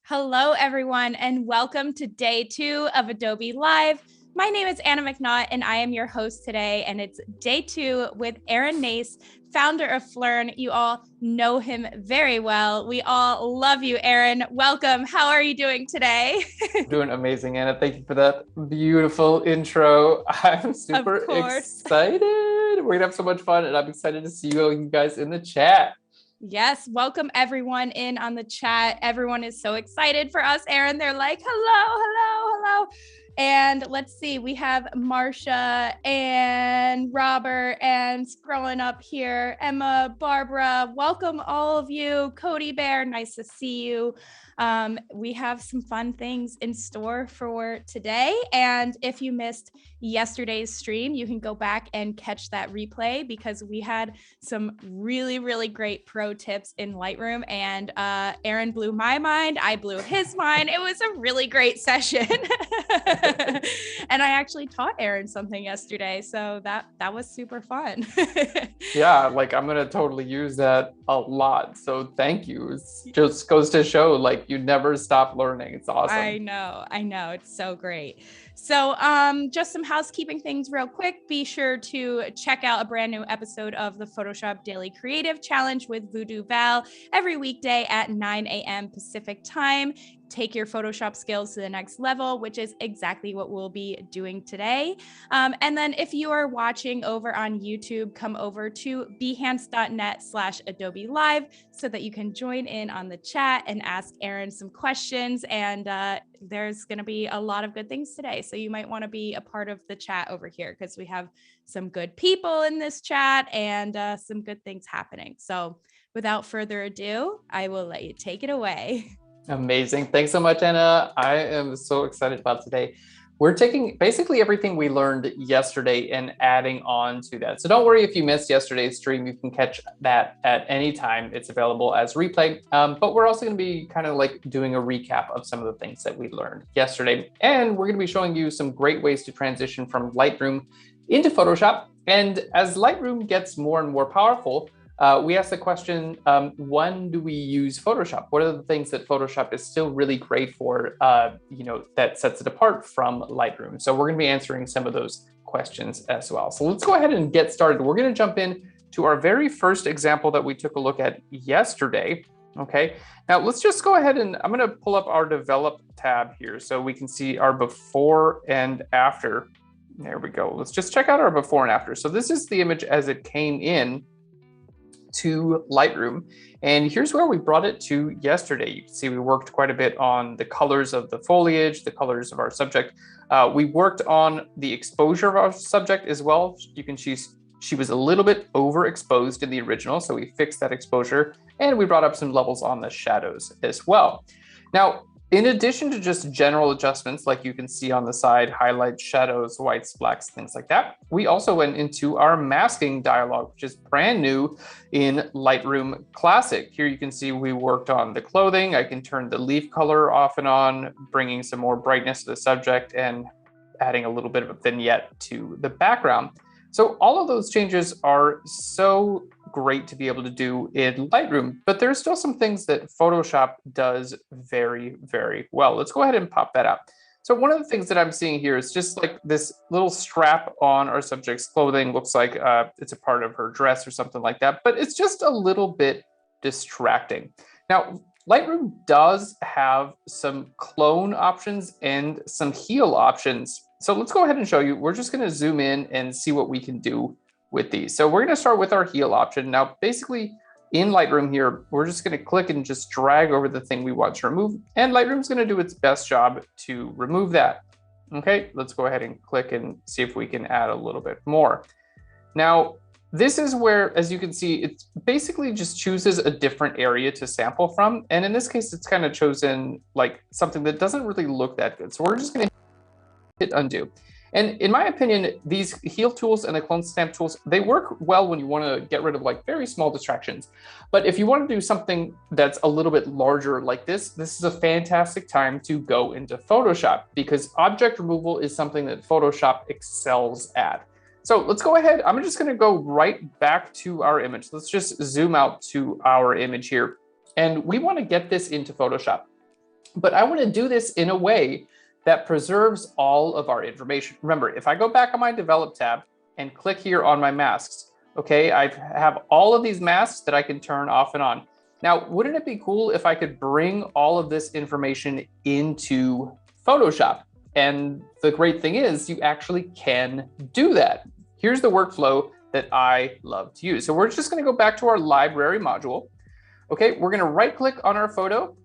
Hello, everyone, and welcome to day 2 of Adobe Live. My name is Anna McNaught, and I am your host today, and it's day 2 with Aaron Nace, founder of Phlearn. You all know him very well. We all love you, Aaron. Welcome. How are you doing today? Doing amazing, Anna. Thank you for that beautiful intro. I'm super excited. We're going to have so much fun, and I'm excited to see you guys in the chat. Yes, welcome everyone in on the chat. Everyone is so excited for us, Aaron. They're like, hello. And let's see, we have Marsha and Robert and scrolling up here, Emma, Barbara, welcome all of you. Cody Bear, nice to see you. We have some fun things in store for today. And if you missed yesterday's stream, you can go back and catch that replay because we had some really great pro tips in Lightroom, and Aaron blew my mind. I blew his mind. It was a really great session. And I actually taught Aaron something yesterday. So that was super fun. Yeah, like I'm going to totally use that a lot. So thank you. It just goes to show like you never stop learning. It's awesome. I know. It's so great. So just some housekeeping things real quick. Be sure to check out a brand new episode of the Photoshop Daily Creative Challenge with Voodoo Val every weekday at 9 a.m. Pacific time. Take your Photoshop skills to the next level, which is exactly what we'll be doing today. And then if you are watching over on YouTube, come over to behance.net/Adobe Live so that you can join in on the chat and ask Aaron some questions. And there's going to be a lot of good things today. So you might want to be a part of the chat over here because we have some good people in this chat and some good things happening. So without further ado, I will let you take it away. Amazing. Thanks so much, Anna. I am so excited about today. We're taking basically everything we learned yesterday and adding on to that. So don't worry if you missed yesterday's stream, you can catch that at any time. It's available as replay. But we're also going to be kind of like doing a recap of some of the things that we learned yesterday. And we're going to be showing you some great ways to transition from Lightroom into Photoshop. And as Lightroom gets more and more powerful, we asked the question, when do we use Photoshop? What are the things that Photoshop is still really great for, that sets it apart from Lightroom? So we're going to be answering some of those questions as well. So let's go ahead and get started. We're going to jump in to our very first example that we took a look at yesterday. Okay, now let's just go ahead and I'm going to pull up our develop tab here so we can see our before and after. There we go. Let's just check out our before and after. So this is the image as it came in to Lightroom. And here's where we brought it to yesterday. You can see we worked quite a bit on the colors of the foliage, the colors of our subject. We worked on the exposure of our subject as well. You can see she was a little bit overexposed in the original, so we fixed that exposure, and we brought up some levels on the shadows as well. Now, in addition to just general adjustments, like you can see on the side, highlights, shadows, whites, blacks, things like that, we also went into our masking dialog, which is brand new in Lightroom Classic. Here you can see we worked on the clothing. I can turn the leaf color off and on, bringing some more brightness to the subject and adding a little bit of a vignette to the background. So all of those changes are so great to be able to do in Lightroom, but there's still some things that Photoshop does very well. Let's go ahead and pop that up. So one of the things that I'm seeing here is just like this little strap on our subject's clothing. Looks like it's a part of her dress or something like that, but it's just a little bit distracting. Now, Lightroom does have some clone options and some heal options. So let's go ahead and show you. We're just going to zoom in and see what we can do with these. So we're going to start with our heal option. Now, basically in Lightroom here, we're just going to click and just drag over the thing we want to remove. And Lightroom's going to do its best job to remove that. Okay, let's go ahead and click and see if we can add a little bit more. Now, this is where, as you can see, it basically just chooses a different area to sample from. And in this case, it's kind of chosen like something that doesn't really look that good. So we're just going to hit undo. And in my opinion, these heal tools and the clone stamp tools, they work well when you want to get rid of like very small distractions. But if you want to do something that's a little bit larger like this is a fantastic time to go into Photoshop, because object removal is something that Photoshop excels at. So let's go ahead. I'm just going to go right back to our image. Let's just zoom out to our image here. And we want to get this into Photoshop. But I want to do this in a way that preserves all of our information. Remember, if I go back on my Develop tab and click here on my masks, okay, I have all of these masks that I can turn off and on. Now, wouldn't it be cool if I could bring all of this information into Photoshop? And the great thing is you actually can do that. Here's the workflow that I love to use. So we're just going to go back to our library module. Okay, we're going to right click on our photo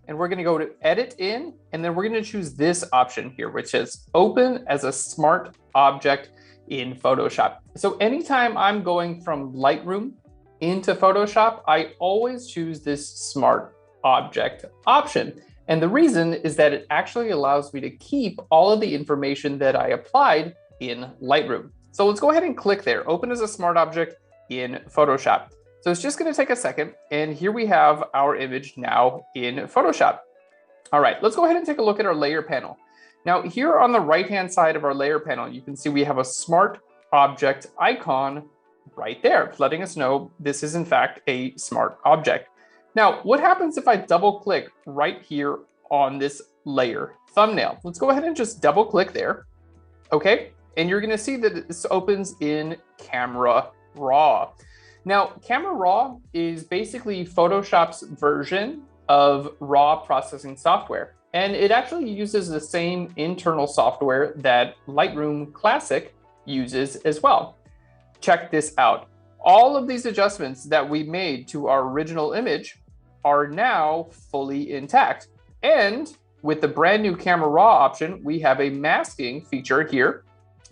and we're going to go to edit in, and then we're going to choose this option here, which is open as a smart object in Photoshop. So anytime I'm going from Lightroom into Photoshop, I always choose this smart object option. And the reason is that it actually allows me to keep all of the information that I applied in Lightroom. So let's go ahead and click there, open as a smart object in Photoshop. So it's just going to take a second. And here we have our image now in Photoshop. All right, let's go ahead and take a look at our layer panel. Now here on the right-hand side of our layer panel, you can see we have a smart object icon right there, letting us know this is in fact a smart object. Now, what happens if I double click right here on this layer thumbnail? Let's go ahead and just double click there. Okay, and you're going to see that this opens in Camera Raw. Now, Camera Raw is basically Photoshop's version of raw processing software. And it actually uses the same internal software that Lightroom Classic uses as well. Check this out. All of these adjustments that we made to our original image are now fully intact. And with the brand new Camera Raw option, we have a masking feature here.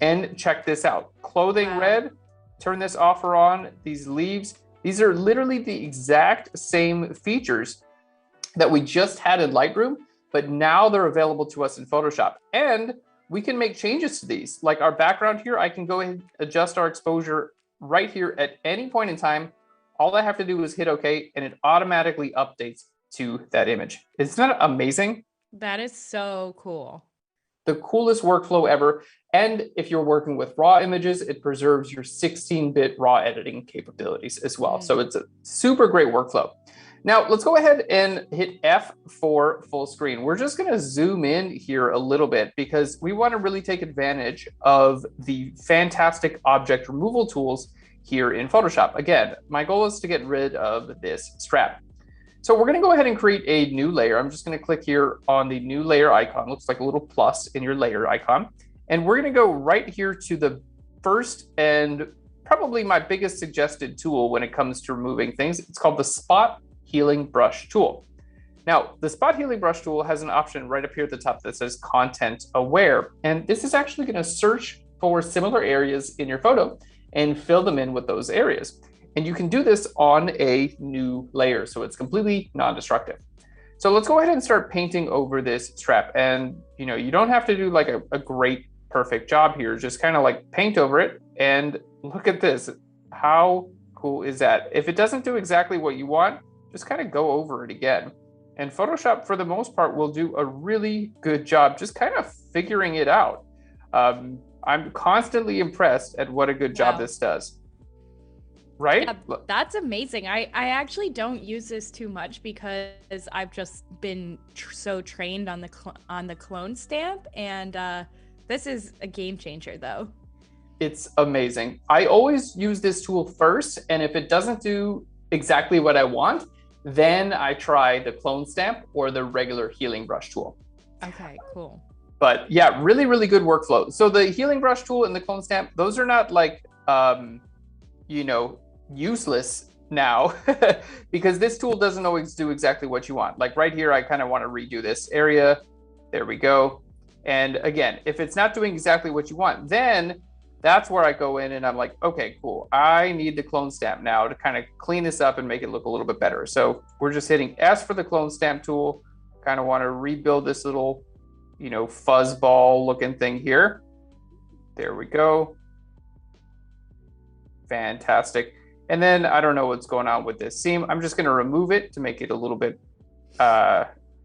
And check this out. Clothing red, turn this off or on, these leaves. These are literally the exact same features that we just had in Lightroom, but now they're available to us in Photoshop. And we can make changes to these. Like our background here, I can go ahead and adjust our exposure right here at any point in time. All I have to do is hit OK, and it automatically updates to that image. Isn't that amazing? That is so cool. The coolest workflow ever. And if you're working with raw images, it preserves your 16-bit raw editing capabilities as well. So it's a super great workflow. Now let's go ahead and hit F for full screen. We're just going to zoom in here a little bit because we want to really take advantage of the fantastic object removal tools here in Photoshop. Again, my goal is to get rid of this strap. So we're going to go ahead and create a new layer. I'm just going to click here on the new layer icon. Looks like a little plus in your layer icon. And we're going to go right here to the first and probably my biggest suggested tool when it comes to removing things. It's called the Spot Healing Brush tool. Now, the Spot Healing Brush tool has an option right up here at the top that says Content Aware. And this is actually going to search for similar areas in your photo and fill them in with those areas. And you can do this on a new layer, so it's completely non-destructive. So let's go ahead and start painting over this strap. And you don't have to do like a great, perfect job here. Just kind of like paint over it. And look at this. How cool is that? If it doesn't do exactly what you want, just kind of go over it again. And Photoshop, for the most part, will do a really good job just kind of figuring it out. I'm constantly impressed at what a good job this does. Right? Yeah, that's amazing. I actually don't use this too much because I've just been so trained on the clone stamp, and this is a game changer though. It's amazing. I always use this tool first, and if it doesn't do exactly what I want, then I try the clone stamp or the regular healing brush tool. Okay, cool. But yeah, really, really good workflow. So the healing brush tool and the clone stamp, those are not like, useless now because this tool doesn't always do exactly what you want. Like right here, I kind of want to redo this area. There we go. And again, if it's not doing exactly what you want, then that's where I go in and I'm like, okay, cool. I need the clone stamp now to kind of clean this up and make it look a little bit better. So we're just hitting S for the clone stamp tool. Kind of want to rebuild this little, you know, fuzzball looking thing here. There we go. Fantastic. And then I don't know what's going on with this seam. I'm just going to remove it to make it a little bit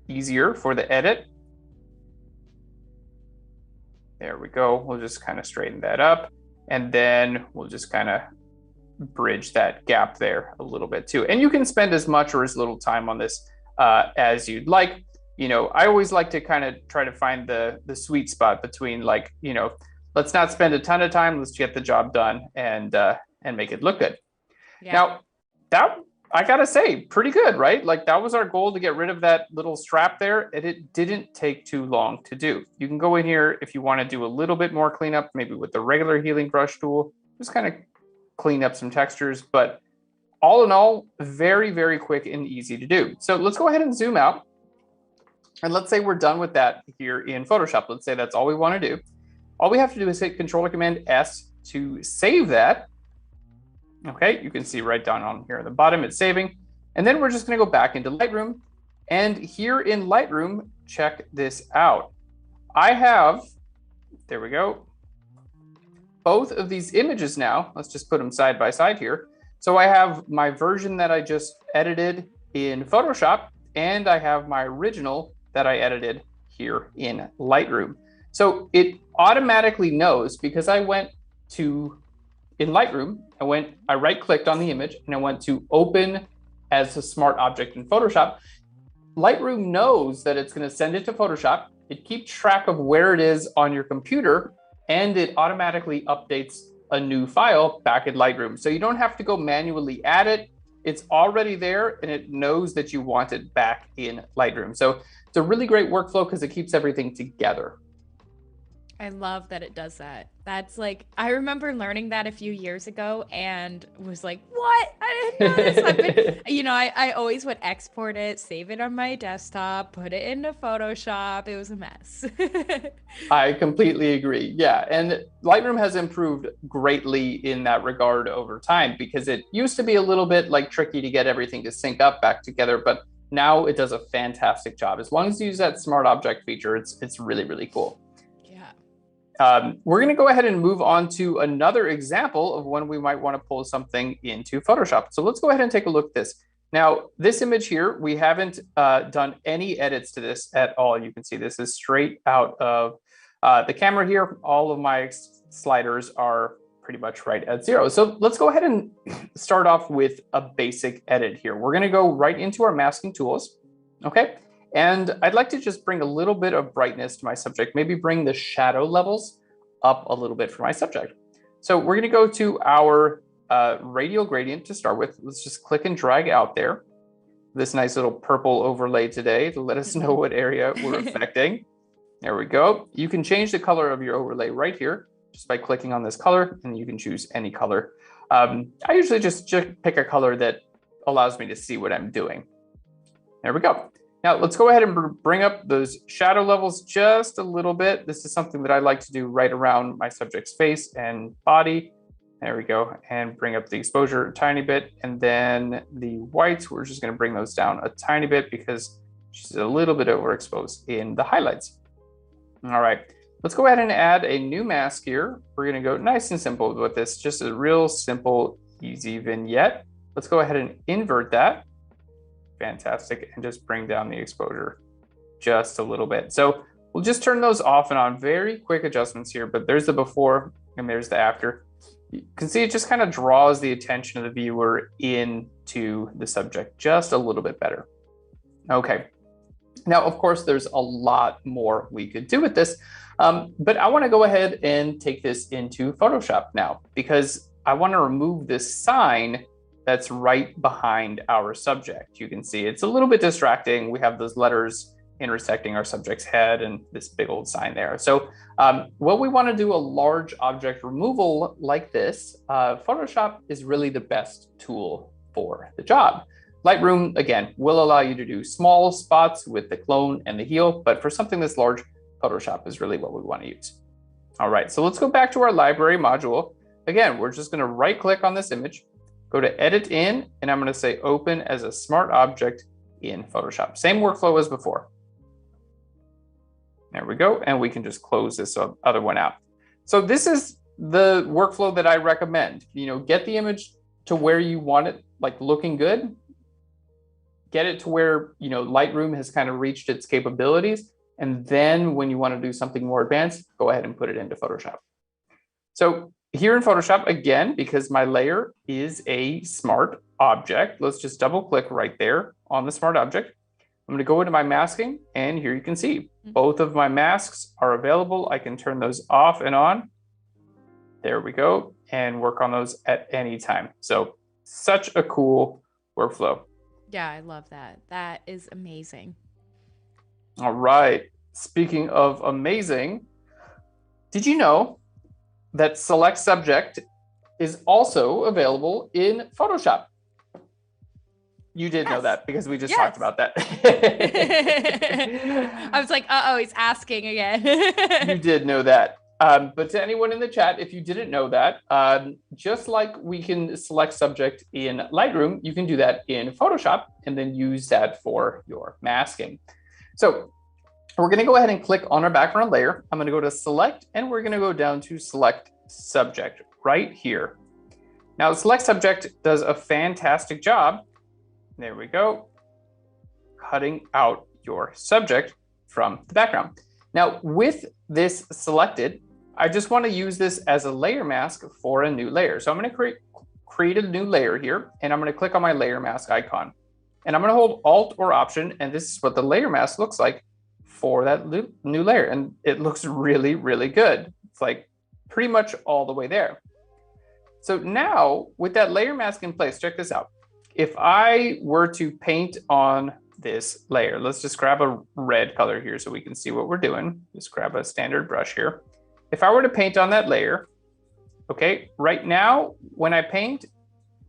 easier for the edit. There we go. We'll just kind of straighten that up. And then we'll just kind of bridge that gap there a little bit too. And you can spend as much or as little time on this as you'd like. You know, I always like to kind of try to find the sweet spot between, like, you know, let's not spend a ton of time. Let's get the job done and make it look good. Yeah. Now, that, I gotta say, pretty good, right? Like, that was our goal, to get rid of that little strap there, and it didn't take too long to do. You can go in here if you want to do a little bit more cleanup, maybe with the regular healing brush tool, just kind of clean up some textures. But all in all, very, very quick and easy to do. So let's go ahead and zoom out. And let's say we're done with that here in Photoshop. Let's say that's all we want to do. All we have to do is hit Control or Command S to save that. Okay, you can see right down on here at the bottom, it's saving. And then we're just going to go back into Lightroom. And here in Lightroom, check this out. I have, there we go, both of these images now. Let's just put them side by side here. So I have my version that I just edited in Photoshop, and I have my original that I edited here in Lightroom. So it automatically knows, because I went to, in Lightroom, I right-clicked on the image and I went to open as a smart object in Photoshop. Lightroom knows that it's going to send it to Photoshop. It keeps track of where it is on your computer, and it automatically updates a new file back in Lightroom. So you don't have to go manually add it. It's already there, and it knows that you want it back in Lightroom. So it's a really great workflow because it keeps everything together. I love that it does that. That's like, I remember learning that a few years ago and was like, what? I didn't know this. I've been, you know, I always would export it, save it on my desktop, put it into Photoshop. It was a mess. I completely agree. Yeah. And Lightroom has improved greatly in that regard over time, because it used to be a little bit like tricky to get everything to sync up back together, but now it does a fantastic job. As long as you use that smart object feature, it's really, really cool. We're going to go ahead and move on to another example of when we might want to pull something into Photoshop. So let's go ahead and take a look at this. Now, this image here, we haven't done any edits to this at all. You can see this is straight out of the camera here. All of my sliders are pretty much right at 0. So let's go ahead and start off with a basic edit here. We're going to go right into our masking tools. Okay. And I'd like to just bring a little bit of brightness to my subject, maybe bring the shadow levels up a little bit for my subject. So we're going to go to our radial gradient to start with. Let's just click and drag out there. This nice little purple overlay today to let us know what area we're affecting. There we go. You can change the color of your overlay right here just by clicking on this color, and you can choose any color. I usually just pick a color that allows me to see what I'm doing. There we go. Now let's go ahead and bring up those shadow levels just a little bit. This is something that I like to do right around my subject's face and body. There we go. And bring up the exposure a tiny bit. And then the whites, we're just going to bring those down a tiny bit because she's a little bit overexposed in the highlights. All right, let's go ahead and add a new mask here. We're going to go nice and simple with this, just a real simple, easy vignette. Let's go ahead and invert that. Fantastic. And just bring down the exposure just a little bit. So we'll just turn those off and on. Very quick adjustments here, but there's the before and there's the after. You can see it just kind of draws the attention of the viewer into the subject just a little bit better. Okay. Now, of course, there's a lot more we could do with this, but I want to go ahead and take this into Photoshop now, because I want to remove this sign that's right behind our subject. You can see it's a little bit distracting. We have those letters intersecting our subject's head and this big old sign there. So when we want to do a large object removal like this, Photoshop is really the best tool for the job. Lightroom, again, will allow you to do small spots with the clone and the heal, but for something this large, Photoshop is really what we want to use. All right, so let's go back to our library module. Again, we're just going to right click on this image, go to edit in, and I'm going to say open as a smart object in Photoshop. Same workflow as before. There we go. And we can just close this other one out. So this is the workflow that I recommend. Get the image to where you want it, like looking good. Get it to where, Lightroom has kind of reached its capabilities. And then when you want to do something more advanced, go ahead and put it into Photoshop. So here in Photoshop, again, because my layer is a smart object, let's just double click right there on the smart object. I'm going to go into my masking, and here you can see both of my masks are available. I can turn those off and on. There we go, and work on those at any time. So such a cool workflow. Yeah, I love that. That is amazing. All right. Speaking of amazing, did you know that Select Subject is also available in Photoshop? You did know that because we just talked about that. I was like, uh-oh, he's asking again. You did know that. But to anyone in the chat, if you didn't know that, just like we can select subject in Lightroom, you can do that in Photoshop and then use that for your masking. So we're going to go ahead and click on our background layer. I'm going to go to select, and we're going to go down to select subject right here. Now, select subject does a fantastic job. There we go. Cutting out your subject from the background. Now, with this selected, I just want to use this as a layer mask for a new layer. So I'm going to create a new layer here, and I'm going to click on my layer mask icon. And I'm going to hold Alt or Option, and this is what the layer mask looks like for that new layer. And it looks really, really good. It's like pretty much all the way there. So now with that layer mask in place, check this out. If I were to paint on this layer, let's just grab a red color here so we can see what we're doing. Just grab a standard brush here. If I were to paint on that layer, okay, right now when I paint,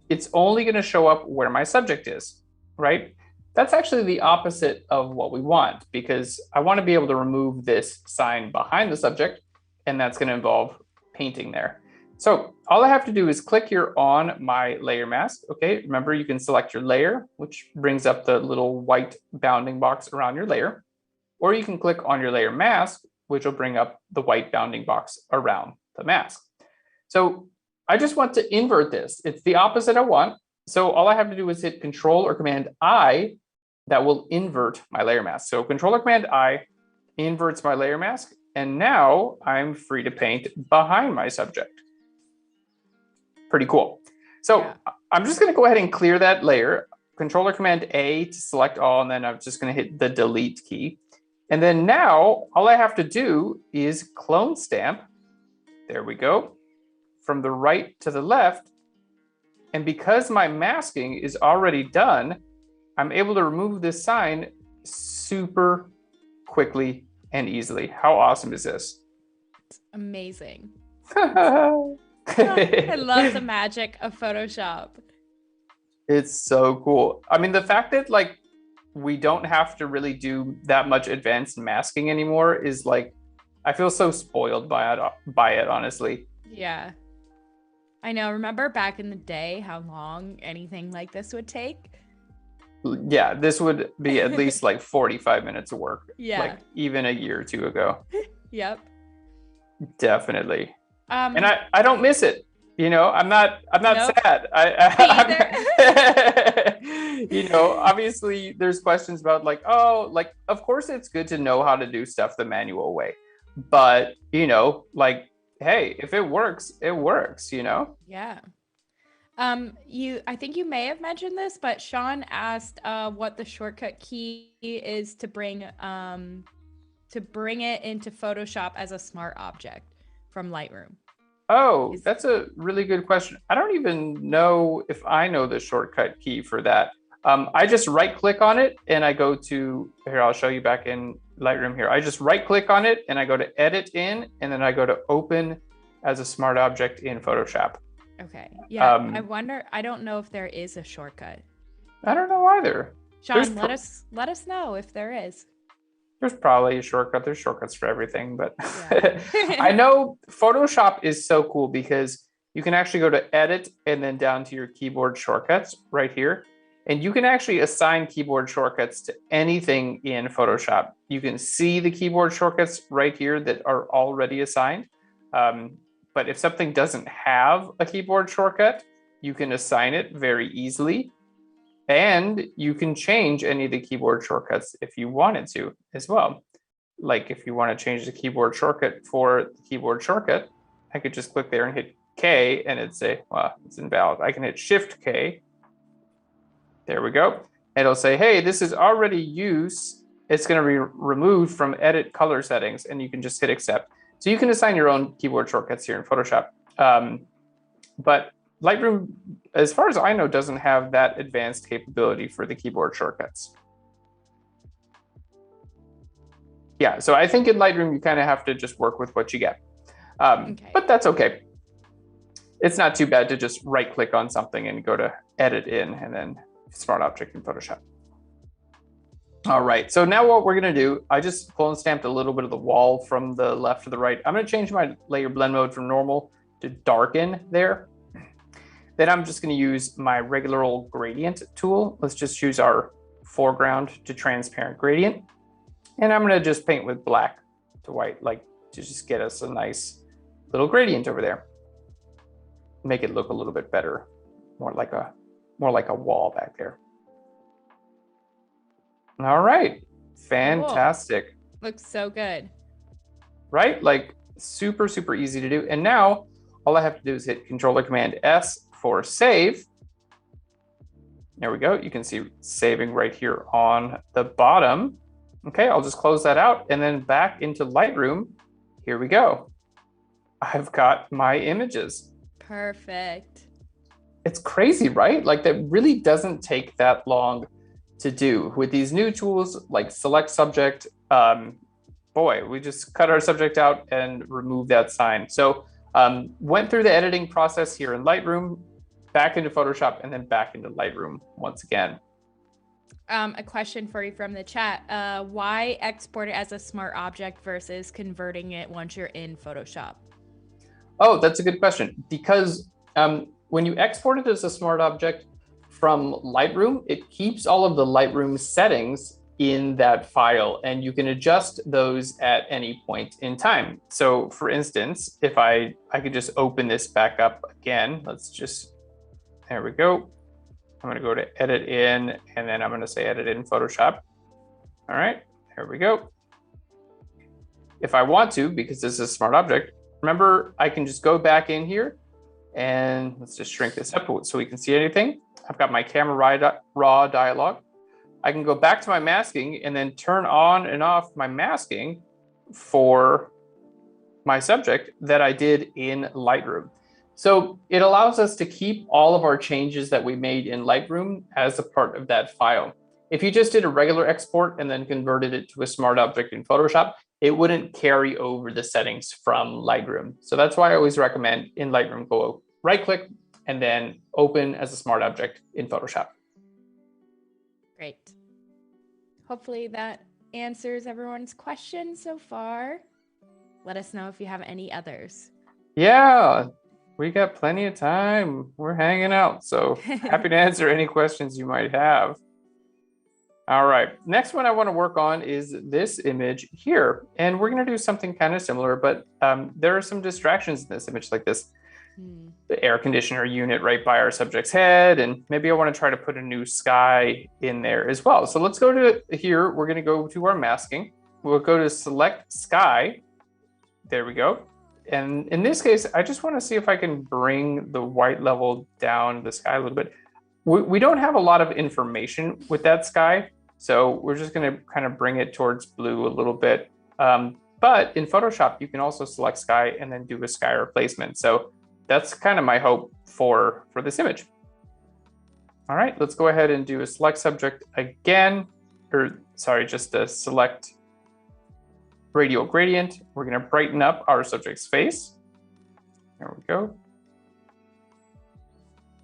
it's only going to show up where my subject is, right? That's actually the opposite of what we want, because I want to be able to remove this sign behind the subject, and that's going to involve painting there. So all I have to do is click here on my layer mask. Okay, remember you can select your layer, which brings up the little white bounding box around your layer, or you can click on your layer mask, which will bring up the white bounding box around the mask. So I just want to invert this. It's the opposite I want. So all I have to do is hit Control or Command I. That will invert my layer mask. So Control or Command I inverts my layer mask, and now I'm free to paint behind my subject. Pretty cool. So I'm just going to go ahead and clear that layer. Control or Command A to select all, and then I'm just going to hit the Delete key. And then now all I have to do is clone stamp. There we go. From the right to the left. And because my masking is already done, I'm able to remove this sign super quickly and easily. How awesome is this? It's amazing. I love the magic of Photoshop. It's so cool. I mean, the fact that like we don't have to really do that much advanced masking anymore is like, I feel so spoiled by it, honestly. Yeah. I know. Remember back in the day how long anything like this would take? Yeah, this would be at least like 45 minutes of work. Yeah. Like even a year or two ago. Yep. Definitely. And I don't miss it. I'm not sad. Obviously there's questions about like, of course it's good to know how to do stuff the manual way. But, like, hey, if it works, it works, Yeah. I think you may have mentioned this, but Sean asked what the shortcut key is to bring it into Photoshop as a smart object from Lightroom. Oh, that's a really good question. I don't even know if I know the shortcut key for that. I just right click on it and I go to, here, I'll show you back in Lightroom here. I just right click on it and I go to edit in, and then I go to open as a smart object in Photoshop. Okay. Yeah. I don't know if there is a shortcut. I don't know either. Sean, let us know if there is. There's probably a shortcut. There's shortcuts for everything, but Yeah. I know Photoshop is so cool because you can actually go to edit and then down to your keyboard shortcuts right here. And you can actually assign keyboard shortcuts to anything in Photoshop. You can see the keyboard shortcuts right here that are already assigned. But if something doesn't have a keyboard shortcut, you can assign it very easily. And you can change any of the keyboard shortcuts if you wanted to as well. Like if you want to change the keyboard shortcut for the keyboard shortcut, I could just click there and hit K and it'd say, well, it's invalid. I can hit Shift K. There we go. It'll say, hey, this is already used. It's going to be removed from edit color settings, and you can just hit accept. So you can assign your own keyboard shortcuts here in Photoshop. But Lightroom, as far as I know, doesn't have that advanced capability for the keyboard shortcuts. Yeah, so I think in Lightroom, you kind of have to just work with what you get. But that's okay. It's not too bad to just right click on something and go to edit in and then smart object in Photoshop. All right, so now what we're gonna do, I just pull and stamped a little bit of the wall from the left to the right. I'm gonna change my layer blend mode from normal to darken there. Then I'm just gonna use my regular old gradient tool. Let's just use our foreground to transparent gradient. And I'm gonna just paint with black to white, like to just get us a nice little gradient over there. Make it look a little bit better, more like a wall back there. All right, fantastic. Cool. Looks so good. Right, like super, super easy to do. And now all I have to do is hit Control or Command S for save. There we go. You can see saving right here on the bottom. Okay, I'll just close that out and then back into Lightroom. Here we go. I've got my images. Perfect. It's crazy, right? Like that really doesn't take that long to do. With these new tools like select subject, boy, we just cut our subject out and remove that sign. So went through the editing process here in Lightroom, back into Photoshop, and then back into Lightroom once again. A question for you from the chat. Why export it as a smart object versus converting it once you're in Photoshop? Oh, that's a good question. Because when you export it as a smart object from Lightroom, it keeps all of the Lightroom settings in that file, and you can adjust those at any point in time. So for instance, if I could just open this back up again, there we go. I'm gonna go to edit in, and then I'm gonna say edit in Photoshop. All right, there we go. If I want to, because this is a smart object, remember, I can just go back in here and let's just shrink this up so we can see anything. I've got my camera raw dialog. I can go back to my masking and then turn on and off my masking for my subject that I did in Lightroom. So it allows us to keep all of our changes that we made in Lightroom as a part of that file. If you just did a regular export and then converted it to a smart object in Photoshop, it wouldn't carry over the settings from Lightroom. So that's why I always recommend in Lightroom, go right click and then open as a smart object in Photoshop. Great. Hopefully that answers everyone's questions so far. Let us know if you have any others. Yeah, we got plenty of time. We're hanging out, so happy to answer any questions you might have. All right, next one I want to work on is this image here. And we're going to do something kind of similar, but there are some distractions in this image like this. The air conditioner unit right by our subject's head, and maybe I want to try to put a new sky in there as well. So let's go to here. We're going to go to our masking. We'll go to select sky. There we go. And in this case, I just want to see if I can bring the white level down the sky a little bit. We don't have a lot of information with that sky, so we're just going to kind of bring it towards blue a little bit. But in Photoshop, you can also select sky and then do a sky replacement. So that's kind of my hope for this image. All right, let's go ahead and do a select subject again, or sorry, just a select radial gradient. We're going to brighten up our subject's face. There we go.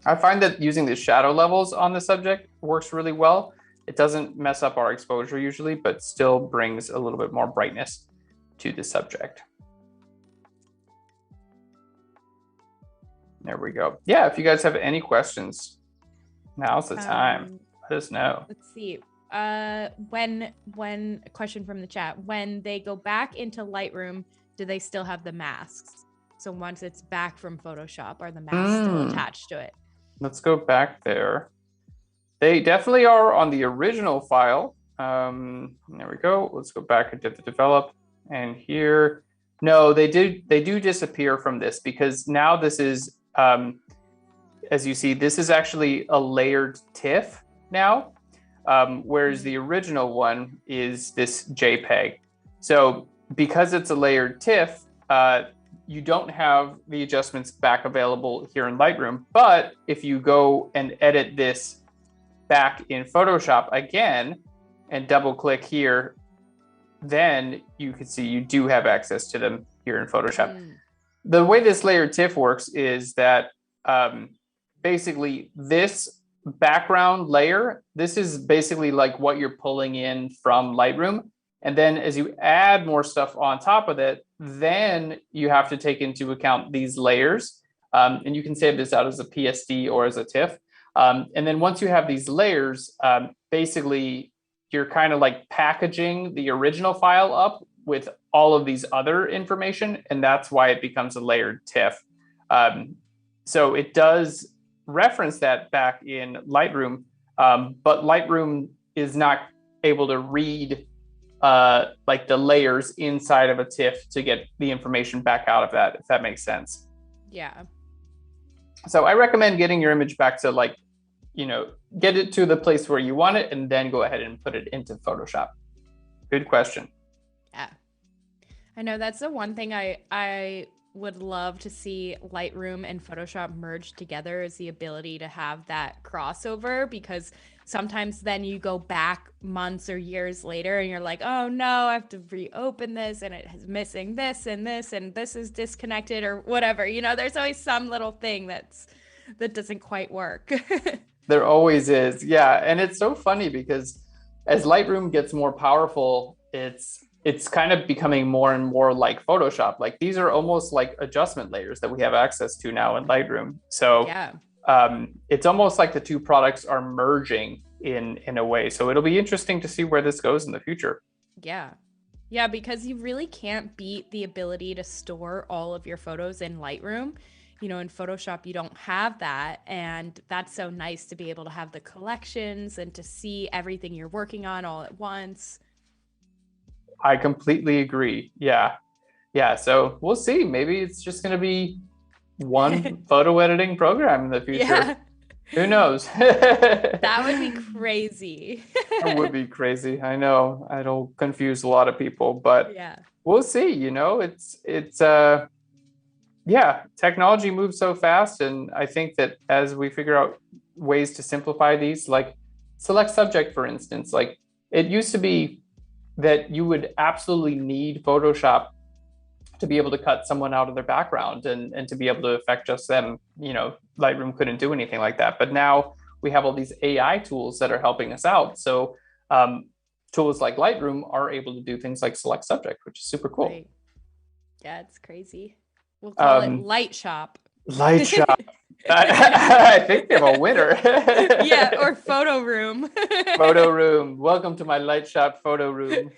I find that using the shadow levels on the subject works really well It doesn't mess up our exposure usually, but still brings a little bit more brightness to the subject. There we go. Yeah, if you guys have any questions, now's the time. Let us know. Let's see. When a question from the chat, when they go back into Lightroom, do they still have the masks? So once it's back from Photoshop, are the masks still attached to it? Let's go back there. They definitely are on the original file. There we go. Let's go back into the develop, and here, no, they do disappear from this, because now this is, as you see, this is actually a layered TIFF now, whereas the original one is this JPEG. So because it's a layered TIFF, you don't have the adjustments back available here in Lightroom. But if you go and edit this back in Photoshop again and double click here, then you can see you do have access to them here in Photoshop. The way this layered TIFF works is that basically this background layer, this is basically like what you're pulling in from Lightroom. And then as you add more stuff on top of it, then you have to take into account these layers. And you can save this out as a PSD or as a TIFF. And then once you have these layers, basically you're kind of like packaging the original file up with all of these other information. And that's why it becomes a layered TIFF. So it does reference that back in Lightroom, but Lightroom is not able to read like the layers inside of a TIFF to get the information back out of that, if that makes sense. Yeah. So I recommend getting your image back to, like, you know, get it to the place where you want it and then go ahead and put it into Photoshop. Good question. Yeah. I know that's the one thing I would love to see Lightroom and Photoshop merge together, is the ability to have that crossover, because sometimes then you go back months or years later and you're like, oh no, I have to reopen this and it is missing this and this is disconnected or whatever. You know, there's always some little thing that doesn't quite work. There always is. Yeah. And it's so funny because as Lightroom gets more powerful, it's kind of becoming more and more like Photoshop. Like these are almost like adjustment layers that we have access to now in Lightroom. So yeah. It's almost like the two products are merging in a way. So it'll be interesting to see where this goes in the future. Yeah. Yeah, because you really can't beat the ability to store all of your photos in Lightroom. You know, in Photoshop, you don't have that. And that's so nice to be able to have the collections and to see everything you're working on all at once. I completely agree. Yeah. Yeah. So we'll see. Maybe it's just going to be one photo editing program in the future. Yeah. Who knows? That would be crazy. That would be crazy. I know. It'll confuse a lot of people, but yeah, we'll see. You know, it's yeah, technology moves so fast. And I think that as we figure out ways to simplify these, like select subject, for instance, like it used to be that you would absolutely need Photoshop to be able to cut someone out of their background and to be able to affect just them. You know, Lightroom couldn't do anything like that. But now we have all these AI tools that are helping us out. So tools like Lightroom are able to do things like select subject, which is super cool. Right. Yeah, it's crazy. We'll call it Light Shop. Light Shop. I think they have a winner. Yeah, or Photo Room. Photo Room. Welcome to my Light Shop Photo Room.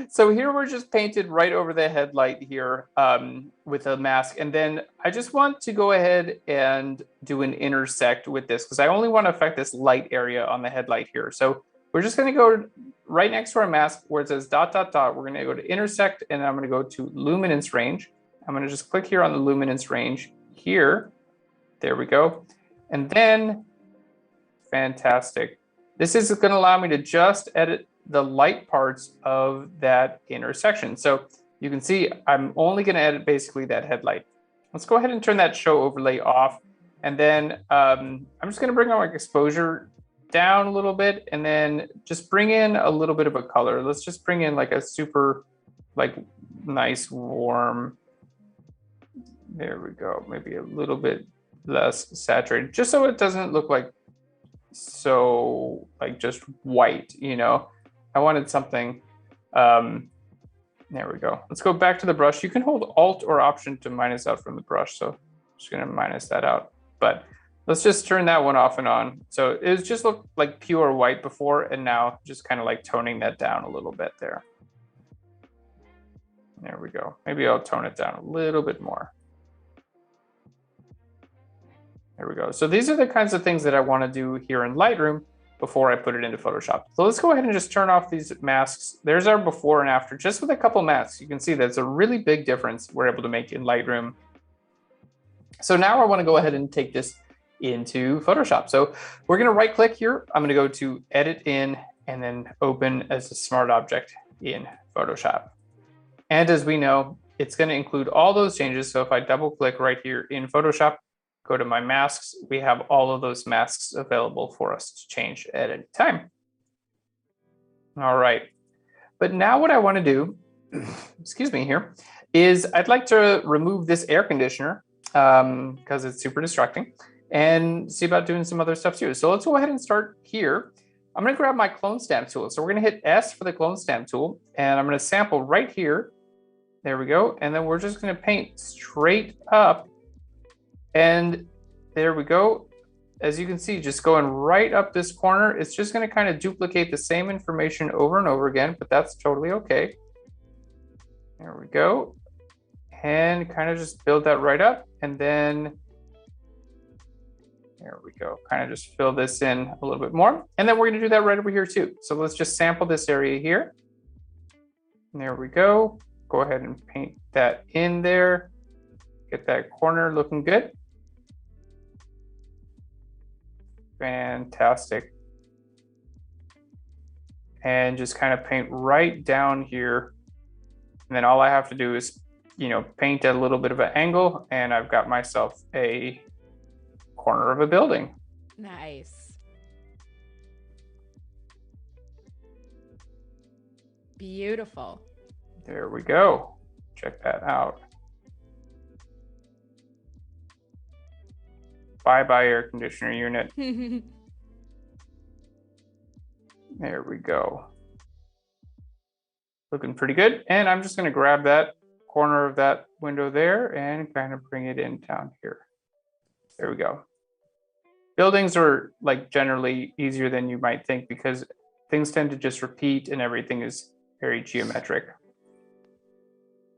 So here we're just painted right over the headlight here with a mask. And then I just want to go ahead and do an intersect with this because I only want to affect this light area on the headlight here. So we're just going to go right next to our mask where it says ... We're going to go to intersect and I'm going to go to luminance range. I'm going to just click here on the luminance range here. There we go. And then, fantastic. This is going to allow me to just edit the light parts of that intersection. So you can see I'm only going to edit basically that headlight. Let's go ahead and turn that show overlay off. And then I'm just going to bring our exposure down a little bit and then just bring in a little bit of a color. Let's just bring in like a super like nice warm. There we go. Maybe a little bit less saturated, just so it doesn't look like so like just white, you know. I wanted something, there we go. Let's go back to the brush. You can hold Alt or Option to minus out from the brush. So I'm just gonna minus that out, but let's just turn that one off and on. So it just looked like pure white before, and now just kind of like toning that down a little bit there. There we go. Maybe I'll tone it down a little bit more. There we go. So these are the kinds of things that I want to do here in Lightroom before I put it into Photoshop. So let's go ahead and just turn off these masks. There's our before and after. Just with a couple masks, you can see that's a really big difference we're able to make in Lightroom. So now I want to go ahead and take this into Photoshop. So we're going to right click here. I'm going to go to Edit in and then Open as a Smart Object in Photoshop. And as we know, it's going to include all those changes. So if I double click right here in Photoshop, go to my masks, we have all of those masks available for us to change at any time. All right. But now what I want to do, excuse me here, is I'd like to remove this air conditioner because it's super distracting, and see about doing some other stuff too. So let's go ahead and start here. I'm going to grab my clone stamp tool. So we're going to hit S for the clone stamp tool, and I'm going to sample right here. There we go. And then we're just going to paint straight up. And there we go. As you can see, just going right up this corner, it's just going to kind of duplicate the same information over and over again, but that's totally okay. There we go. And kind of just build that right up. And then there we go. Kind of just fill this in a little bit more. And then we're going to do that right over here too. So let's just sample this area here. And there we go. Go ahead and paint that in there. Get that corner looking good. Fantastic. And just kind of paint right down here. And then all I have to do is, you know, paint at a little bit of an angle, and I've got myself a corner of a building. Nice. Beautiful. There we go. Check that out. Bye-bye air conditioner unit. There we go. Looking pretty good. And I'm just going to grab that corner of that window there and kind of bring it in down here. There we go. Buildings are like generally easier than you might think because things tend to just repeat and everything is very geometric.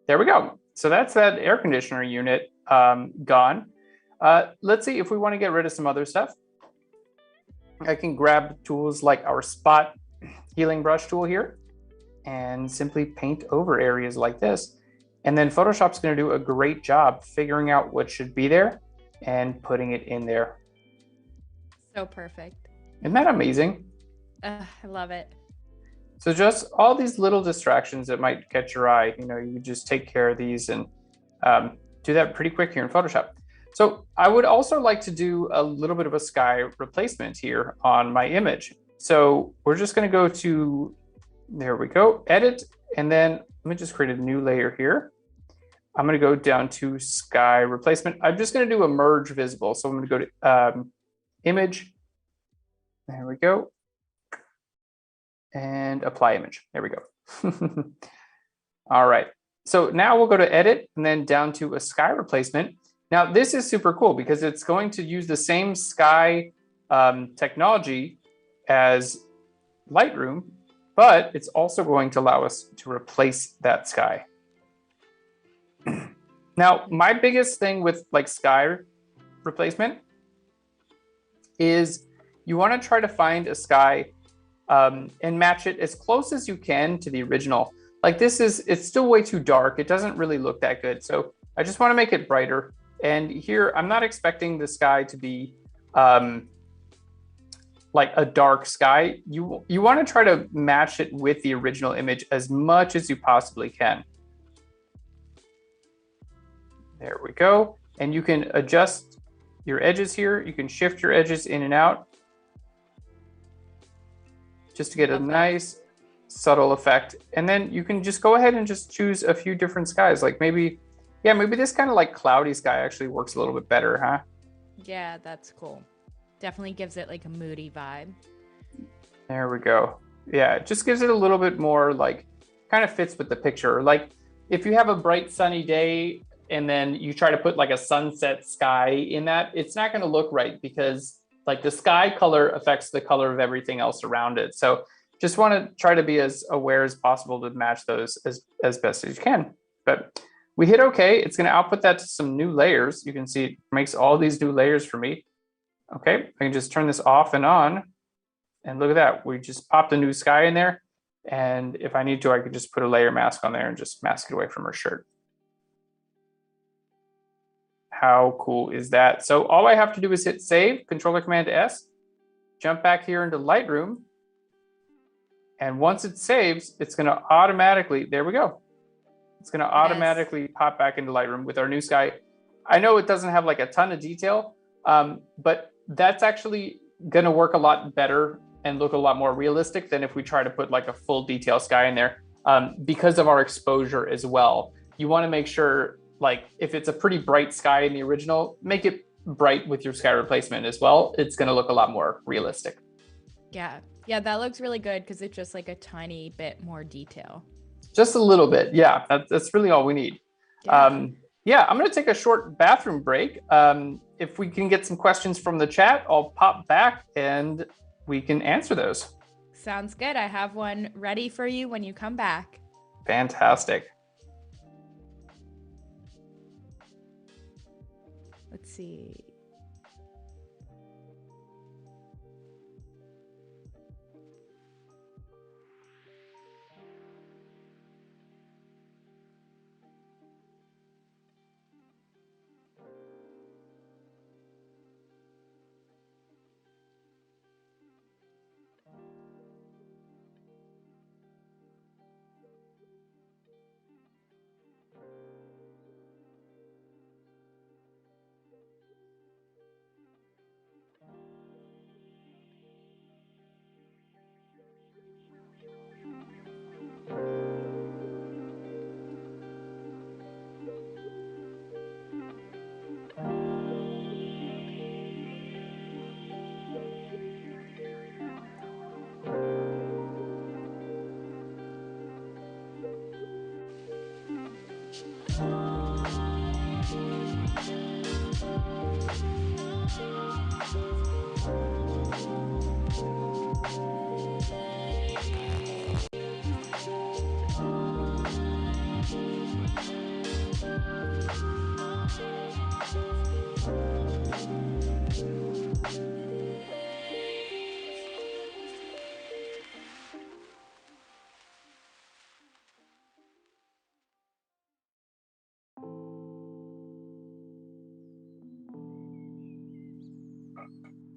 There we go. So that's that air conditioner unit gone. Let's see if we want to get rid of some other stuff. I can grab tools like our spot healing brush tool here and simply paint over areas like this. And then Photoshop's going to do a great job figuring out what should be there and putting it in there. So perfect. Isn't that amazing? I love it. So just all these little distractions that might catch your eye, you know, you just take care of these and do that pretty quick here in Photoshop. So I would also like to do a little bit of a sky replacement here on my image. So we're just going to go to, there we go, edit, and then let me just create a new layer here. I'm going to go down to sky replacement. I'm just going to do a merge visible. So I'm going to go to image. There we go. And apply image. There we go. All right. So now we'll go to edit and then down to a sky replacement. Now this is super cool because it's going to use the same sky technology as Lightroom, but it's also going to allow us to replace that sky. Now, my biggest thing with like sky replacement is you want to try to find a sky and match it as close as you can to the original. Like this is, it's still way too dark. It doesn't really look that good. So I just want to make it brighter. And here, I'm not expecting the sky to be like a dark sky. You want to try to match it with the original image as much as you possibly can. There we go. And you can adjust your edges here. You can shift your edges in and out just to get a nice subtle effect. And then you can just go ahead and just choose a few different skies. Like maybe, yeah, maybe this kind of like cloudy sky actually works a little bit better, huh? Yeah, that's cool. Definitely gives it like a moody vibe. There we go. Yeah, it just gives it a little bit more like, kind of fits with the picture. Like if you have a bright sunny day and then you try to put like a sunset sky in that, it's not going to look right because like the sky color affects the color of everything else around it. So just want to try to be as aware as possible to match those as best as you can. But we hit okay. It's going to output that to some new layers. You can see it makes all these new layers for me. Okay, I can just turn this off and on. And look at that, we just popped a new sky in there. And if I need to, I could just put a layer mask on there and just mask it away from her shirt. How cool is that? So all I have to do is hit save, Control Command S, jump back here into Lightroom. And once it saves, it's gonna automatically, there we go. It's gonna automatically pop back into Lightroom with our new sky. I know it doesn't have like a ton of detail, but that's actually gonna work a lot better and look a lot more realistic than if we try to put like a full detail sky in there, because of our exposure as well. You want to make sure, like if it's a pretty bright sky in the original, make it bright with your sky replacement as well. It's going to look a lot more realistic. Yeah, that looks really good because it's just like a tiny bit more detail. Just a little bit. Yeah, that's really all we need. Yeah, I'm going to take a short bathroom break. If we can get some questions from the chat, I'll pop back and we can answer those. Sounds good. I have one ready for you when you come back. Fantastic. Let's see.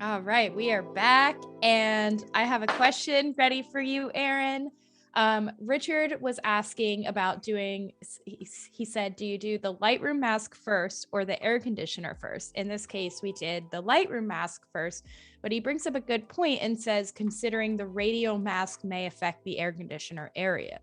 All right, we are back, and I have a question ready for you, Aaron. Richard was asking about doing, he said, do you do the Lightroom mask first or the air conditioner first? In this case, we did the Lightroom mask first, but he brings up a good point and says, considering the radio mask may affect the air conditioner area.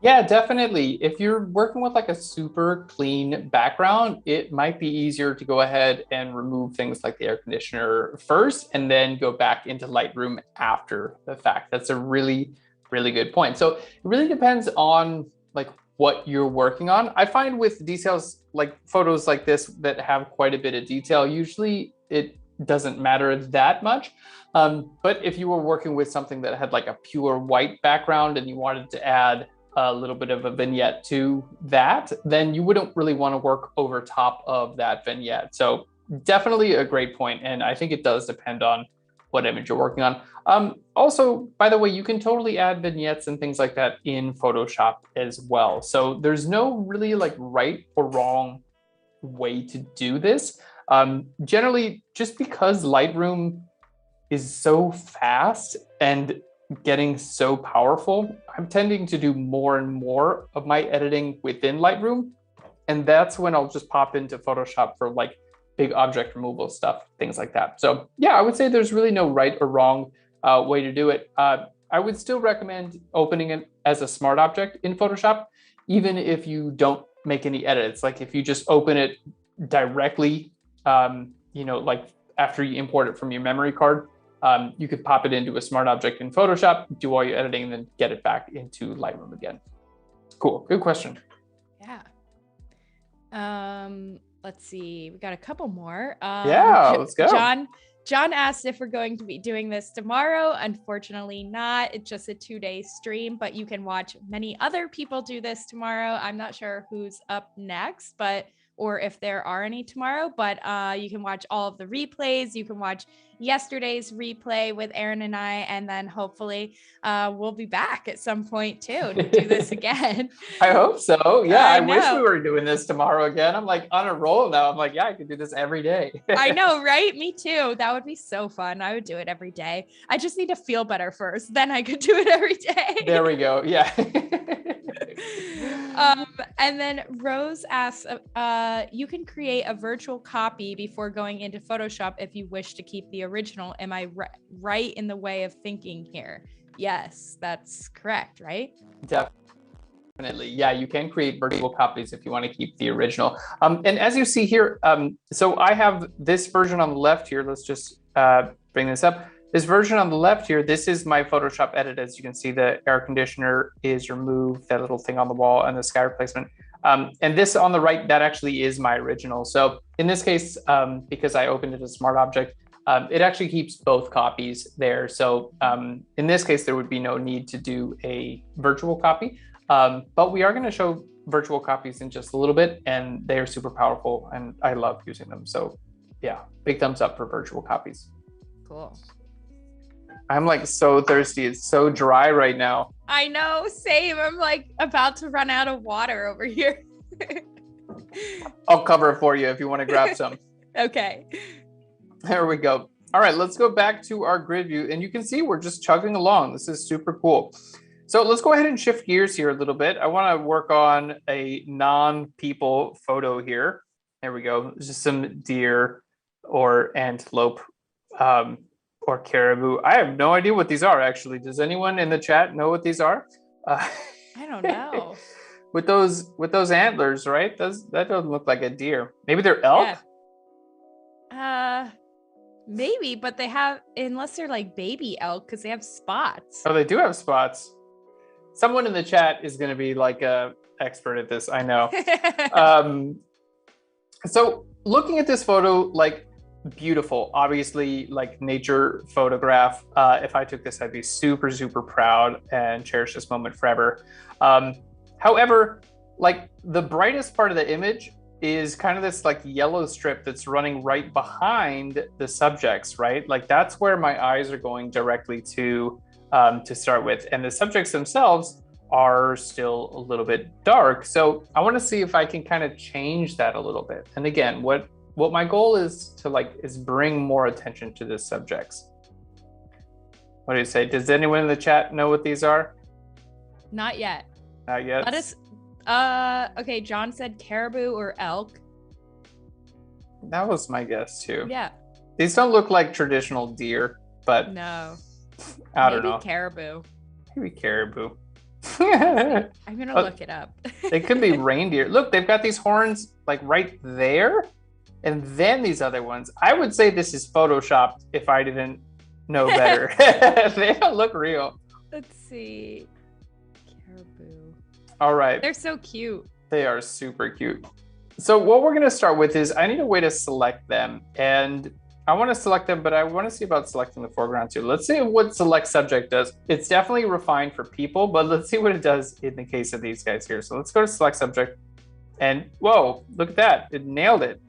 Yeah, definitely. If you're working with like a super clean background, it might be easier to go ahead and remove things like the air conditioner first and then go back into Lightroom after the fact. That's a really, really good point. So it really depends on like what you're working on. I find with details like photos like this that have quite a bit of detail, usually it doesn't matter that much. But if you were working with something that had like a pure white background and you wanted to add a little bit of a vignette to that, then you wouldn't really want to work over top of that vignette. So definitely a great point. And I think it does depend on what image you're working on. Also, by the way, you can totally add vignettes and things like that in Photoshop as well. So there's no really like right or wrong way to do this. Generally, just because Lightroom is so fast and getting so powerful, I'm tending to do more and more of my editing within Lightroom. And that's when I'll just pop into Photoshop for like big object removal stuff, things like that. So yeah, I would say there's really no right or wrong way to do it. I would still recommend opening it as a smart object in Photoshop, even if you don't make any edits. Like if you just open it directly you know, like after you import it from your memory card, you could pop it into a smart object in Photoshop, do all your editing, and then get it back into Lightroom again. Cool, good question. Yeah. Let's see. We got a couple more. Yeah, let's go. John asked if we're going to be doing this tomorrow. Unfortunately not. It's just a 2-day stream, but you can watch many other people do this tomorrow. I'm not sure who's up next, or if there are any tomorrow, but you can watch all of the replays. You can watch yesterday's replay with Aaron and I, and then hopefully we'll be back at some point too to do this again. I hope so. Yeah, I wish we were doing this tomorrow again. I'm like on a roll now. I'm like, yeah, I could do this every day. I know, right? Me too. That would be so fun. I would do it every day. I just need to feel better first. Then I could do it every day. There we go. Yeah. And then Rose asks, you can create a virtual copy before going into Photoshop if you wish to keep the original. Am I right in the way of thinking here? Yes, that's correct, right? Definitely. Yeah, you can create virtual copies if you want to keep the original. And as you see here, so I have this version on the left here. Let's just bring this up. This version on the left here, this is my Photoshop edit. As you can see, the air conditioner is removed, that little thing on the wall, and the sky replacement. And this on the right, that actually is my original. So in this case, because I opened it as a smart object, it actually keeps both copies there. So in this case, there would be no need to do a virtual copy. But we are going to show virtual copies in just a little bit, and they are super powerful, and I love using them. So yeah, big thumbs up for virtual copies. Cool. I'm like so thirsty. It's so dry right now. I know, same. I'm like about to run out of water over here. I'll cover it for you if you want to grab some. Okay. There we go. All right, let's go back to our grid view, and you can see we're just chugging along. This is super cool. So let's go ahead and shift gears here a little bit. I want to work on a non-people photo here. There we go. Just some deer or antelope. Or caribou. I have no idea what these are, actually. Does anyone in the chat know what these are? I don't know. with those antlers, right? That doesn't look like a deer. Maybe they're elk? Yeah. Maybe, but they have, unless they're like baby elk, because they have spots. Oh, they do have spots. Someone in the chat is going to be like a expert at this, I know. So looking at this photo, like, beautiful, obviously, like nature photograph. If I took this, I'd be super, super proud and cherish this moment forever. However, like the brightest part of the image is kind of this like yellow strip that's running right behind the subjects, right? Like that's where my eyes are going directly to start with. And the subjects themselves are still a little bit dark. So I want to see if I can kind of change that a little bit. And again, what my goal is is bring more attention to the subjects. What do you say? Does anyone in the chat know what these are? Not yet. Not yet. Let us. Okay, John said caribou or elk. That was my guess too. Yeah. These don't look like traditional deer, but no. I don't know. Caribou. Maybe caribou. I'm gonna look it up. They could be reindeer. Look, they've got these horns like right there. And then these other ones, I would say this is photoshopped if I didn't know better. They don't look real. Let's see. Caribou. All right. They're so cute. They are super cute. So what we're going to start with is I need a way to select them. And I want to select them, but I want to see about selecting the foreground too. Let's see what select subject does. It's definitely refined for people, but let's see what it does in the case of these guys here. So let's go to select subject. And whoa, look at that. It nailed it.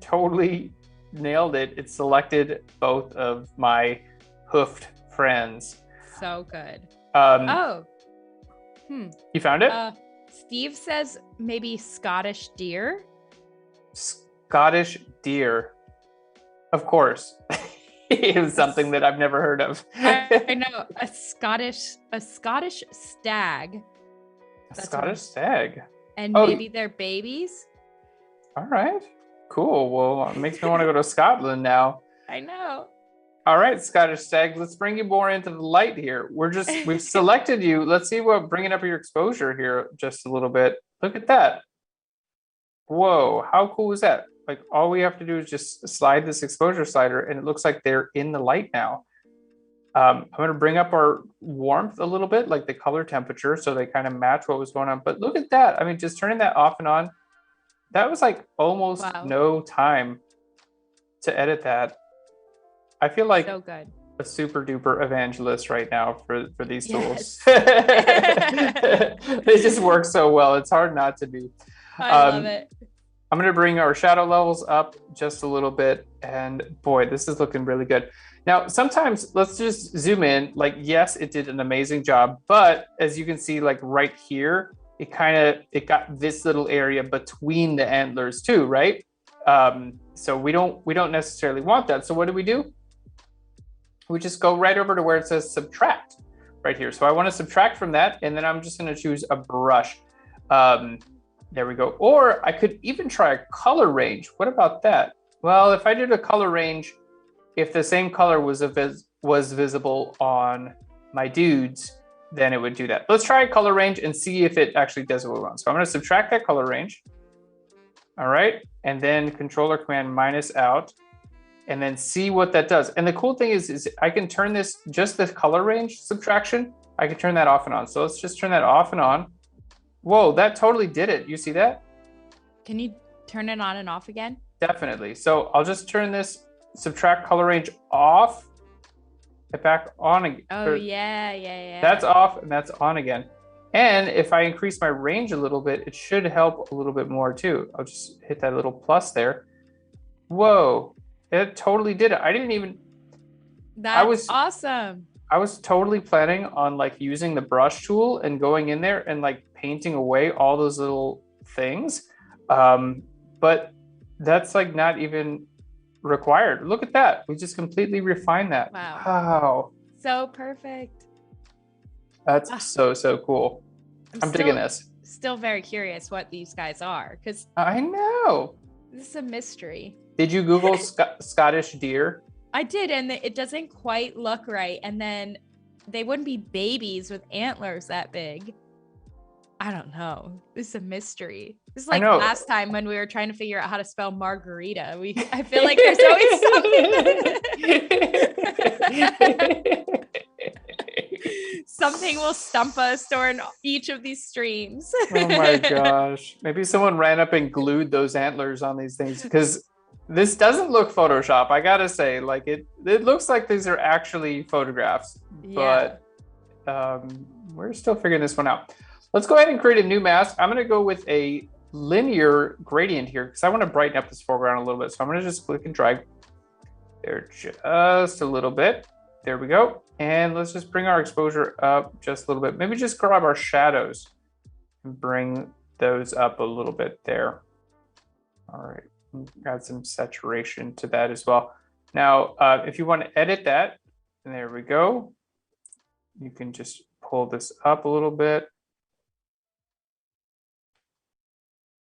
Totally nailed it. It selected both of my hoofed friends. So good. You found it? Steve says maybe Scottish deer. Scottish deer. Of course. It was something that I've never heard of. I know. A Scottish stag. A Scottish stag. And maybe they're babies. All right. Cool. Well, it makes me want to go to Scotland now. I know. All right, Scottish stag, let's bring you more into the light here. We've selected you. Let's see what bringing up your exposure here just a little bit. Look at that. Whoa, how cool is that? Like all we have to do is just slide this exposure slider and it looks like they're in the light now. I'm going to bring up our warmth a little bit, like the color temperature, so they kind of match what was going on. But look at that. I mean, just turning that off and on, that was like almost no time to edit that. I feel like so good. A super duper evangelist right now for these tools. They just work so well. It's hard not to be. I love it. I'm going to bring our shadow levels up just a little bit. And boy, this is looking really good. Now, sometimes let's just zoom in. Like, yes, it did an amazing job. But as you can see, like right here, it got this little area between the antlers too, right? So we don't necessarily want that. So what do? We just go right over to where it says subtract right here. So I want to subtract from that. And then I'm just going to choose a brush. There we go. Or I could even try a color range. What about that? Well, if I did a color range, if the same color was visible on my dudes, then it would do that. Let's try a color range and see if it actually does what we want. So I'm going to subtract that color range. All right. And then Control Command minus out and then see what that does. And the cool thing is I can turn this, just the color range subtraction, I can turn that off and on. So let's just turn that off and on. Whoa, that totally did it. You see that? Can you turn it on and off again? Definitely. So I'll just turn this subtract color range off and back on again. Oh, yeah. That's off and that's on again. And if I increase my range a little bit, it should help a little bit more too. I'll just hit that little plus there. Whoa, it totally did it. I didn't even... That's awesome. I was totally planning on like using the brush tool and going in there and like painting away all those little things. But that's like not even required. Look at that. We just completely refined that. Wow. So perfect. That's so cool. I'm digging this. Still very curious what these guys are, because I know. This is a mystery. Did you Google Scottish deer? I did, and it doesn't quite look right. And then they wouldn't be babies with antlers that big. I don't know. This is a mystery. This is like last time when we were trying to figure out how to spell margarita. I feel like there's always something. Something will stump us during each of these streams. Oh my gosh. Maybe someone ran up and glued those antlers on these things, because this doesn't look Photoshop. I gotta say, like it looks like these are actually photographs, but we're still figuring this one out. Let's go ahead and create a new mask. I'm going to go with a linear gradient here because I want to brighten up this foreground a little bit. So I'm going to just click and drag there just a little bit. There we go. And let's just bring our exposure up just a little bit. Maybe just grab our shadows and bring those up a little bit there. All right. Add some saturation to that as well. Now, if you want to edit that, and there we go. You can just pull this up a little bit.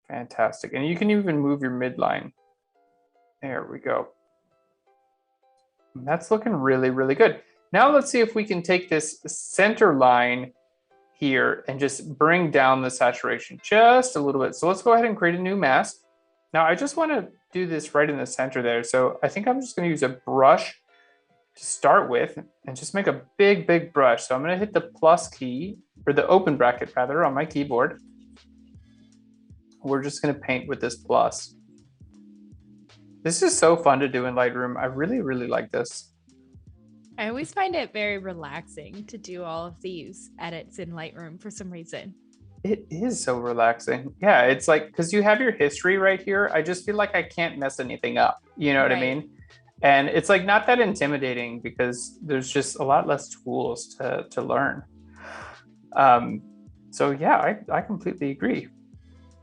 Fantastic. And you can even move your midline. There we go. That's looking really, really good. Now let's see if we can take this center line here and just bring down the saturation just a little bit. So let's go ahead and create a new mask. Now I just want to do this right in the center there. So I think I'm just going to use a brush to start with and just make a big, big brush. So I'm going to hit the plus key, or the open bracket rather, on my keyboard. We're just going to paint with this plus. This is so fun to do in Lightroom. I really, really like this. I always find it very relaxing to do all of these edits in Lightroom for some reason. It is so relaxing. Yeah, it's like, because you have your history right here. I just feel like I can't mess anything up. You know what I mean? And it's like not that intimidating because there's just a lot less tools to learn. So yeah, I completely agree.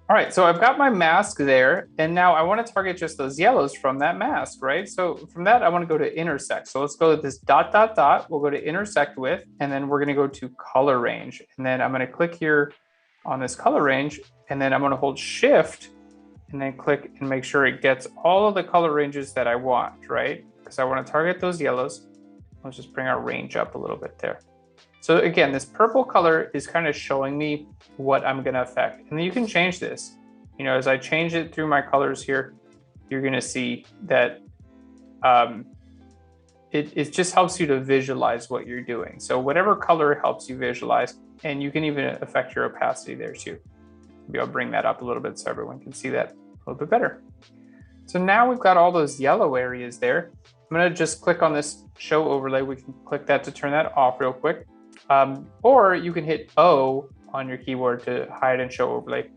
All right, so I've got my mask there, and now I want to target just those yellows from that mask, right? So from that, I want to go to intersect. So let's go to this dot, dot, dot. We'll go to intersect with, and then we're going to go to color range. And then I'm going to click here on this color range, and then I'm going to hold shift and then click and make sure it gets all of the color ranges that I want, right? Because I want to target those yellows. Let's just bring our range up a little bit there. So again, this purple color is kind of showing me what I'm going to affect. And then you can change this, you know, as I change it through my colors here. you're going to see that it just helps you to visualize what you're doing. So whatever color helps you visualize, and you can even affect your opacity there too. Maybe I'll bring that up a little bit so everyone can see that a little bit better. So now we've got all those yellow areas there. I'm going to just click on this show overlay. We can click that to turn that off real quick. Or you can hit O on your keyboard to hide and show overlay.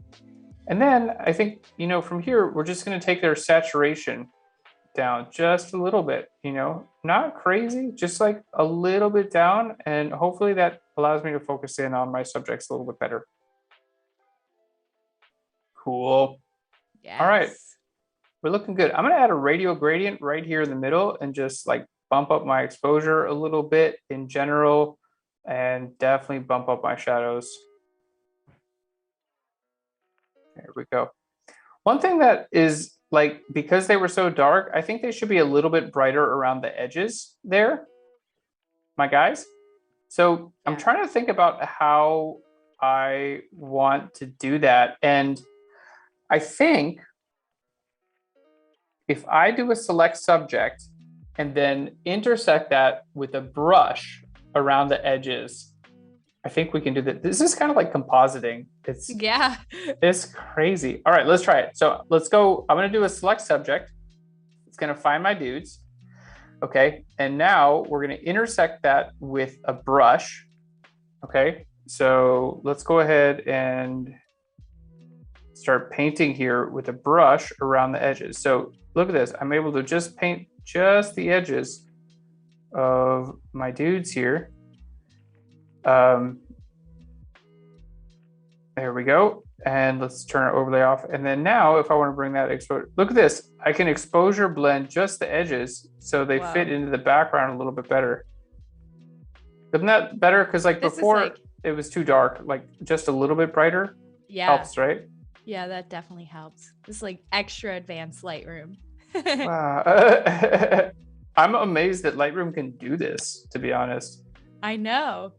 And then I think, you know, from here, we're just going to take their saturation down just a little bit, you know, not crazy, just like a little bit down. And hopefully that allows me to focus in on my subjects a little bit better. Cool. Yes. All right. We're looking good. I'm going to add a radial gradient right here in the middle and just like bump up my exposure a little bit in general, and definitely bump up my shadows. There we go. One thing that is like, because they were so dark, I think they should be a little bit brighter around the edges there, my guys. So I'm trying to think about how I want to do that. And I think if I do a select subject and then intersect that with a brush around the edges, I think we can do that. This is kind of like compositing. It's crazy. All right, let's try it. So let's go. I'm going to do a select subject. It's going to find my dudes. Okay. And now we're going to intersect that with a brush. Okay. So let's go ahead and start painting here with a brush around the edges. So look at this. I'm able to just paint just the edges of my dudes here. There we go. And let's turn our overlay off. And then now if I want to bring that exposure, look at this. I can exposure blend just the edges so they fit into the background a little bit better. Isn't that better? Because like before it was too dark, like just a little bit brighter helps, right? Yeah, that definitely helps. It's like extra advanced Lightroom. Wow. I'm amazed that Lightroom can do this, to be honest. I know.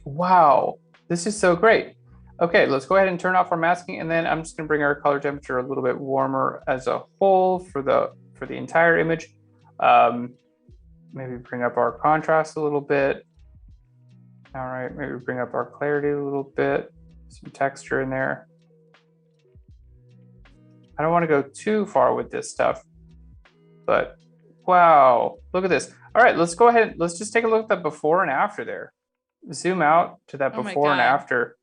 Wow, this is so great. Okay, let's go ahead and turn off our masking, and then I'm just going to bring our color temperature a little bit warmer as a whole for the entire image. Maybe bring up our contrast a little bit. All right, maybe bring up our clarity a little bit. Some texture in there. I don't want to go too far with this stuff, but wow, look at this. All right, let's go ahead. Let's just take a look at the before and after there. Zoom out to that before and after.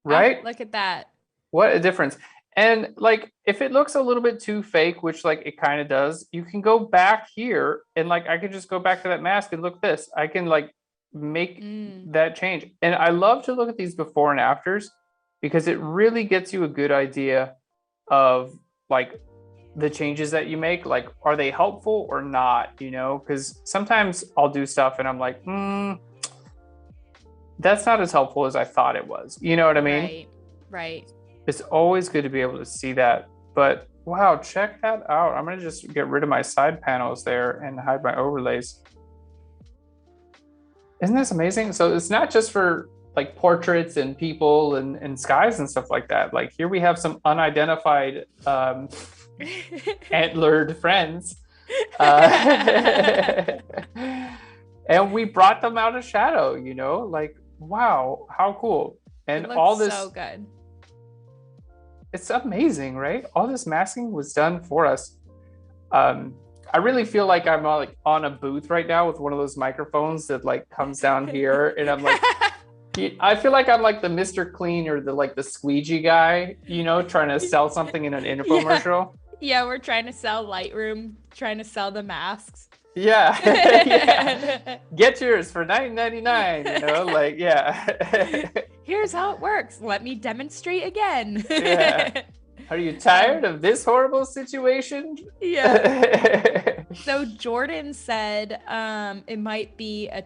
Right? Oh, look at that. What a difference. And like, if it looks a little bit too fake, which like it kind of does, you can go back here and like, I can just go back to that mask and look at this. I can like make that change. And I love to look at these before and afters because it really gets you a good idea of like the changes that you make. Like, are they helpful or not? You know, because sometimes I'll do stuff and I'm like, that's not as helpful as I thought it was. You know what I mean? Right. It's always good to be able to see that. But wow, check that out. I'm going to just get rid of my side panels there and hide my overlays. Isn't this amazing? So it's not just for like portraits and people and skies and stuff like that. Like here we have some unidentified antlered friends. And we brought them out of shadow, you know, like, wow, how cool. And all this, so good. It's amazing, right? All this masking was done for us. I really feel like I'm like on a booth right now with one of those microphones that like comes down here, and I'm like, I feel like I'm like the Mr. Clean or the squeegee guy, you know, trying to sell something in an infomercial. Yeah, we're trying to sell Lightroom, trying to sell the masks. Yeah. Yeah. Get yours for $9.99, you know, like, yeah. Here's how it works. Let me demonstrate again. Yeah. Are you tired of this horrible situation? Yeah. So Jordan said it might be a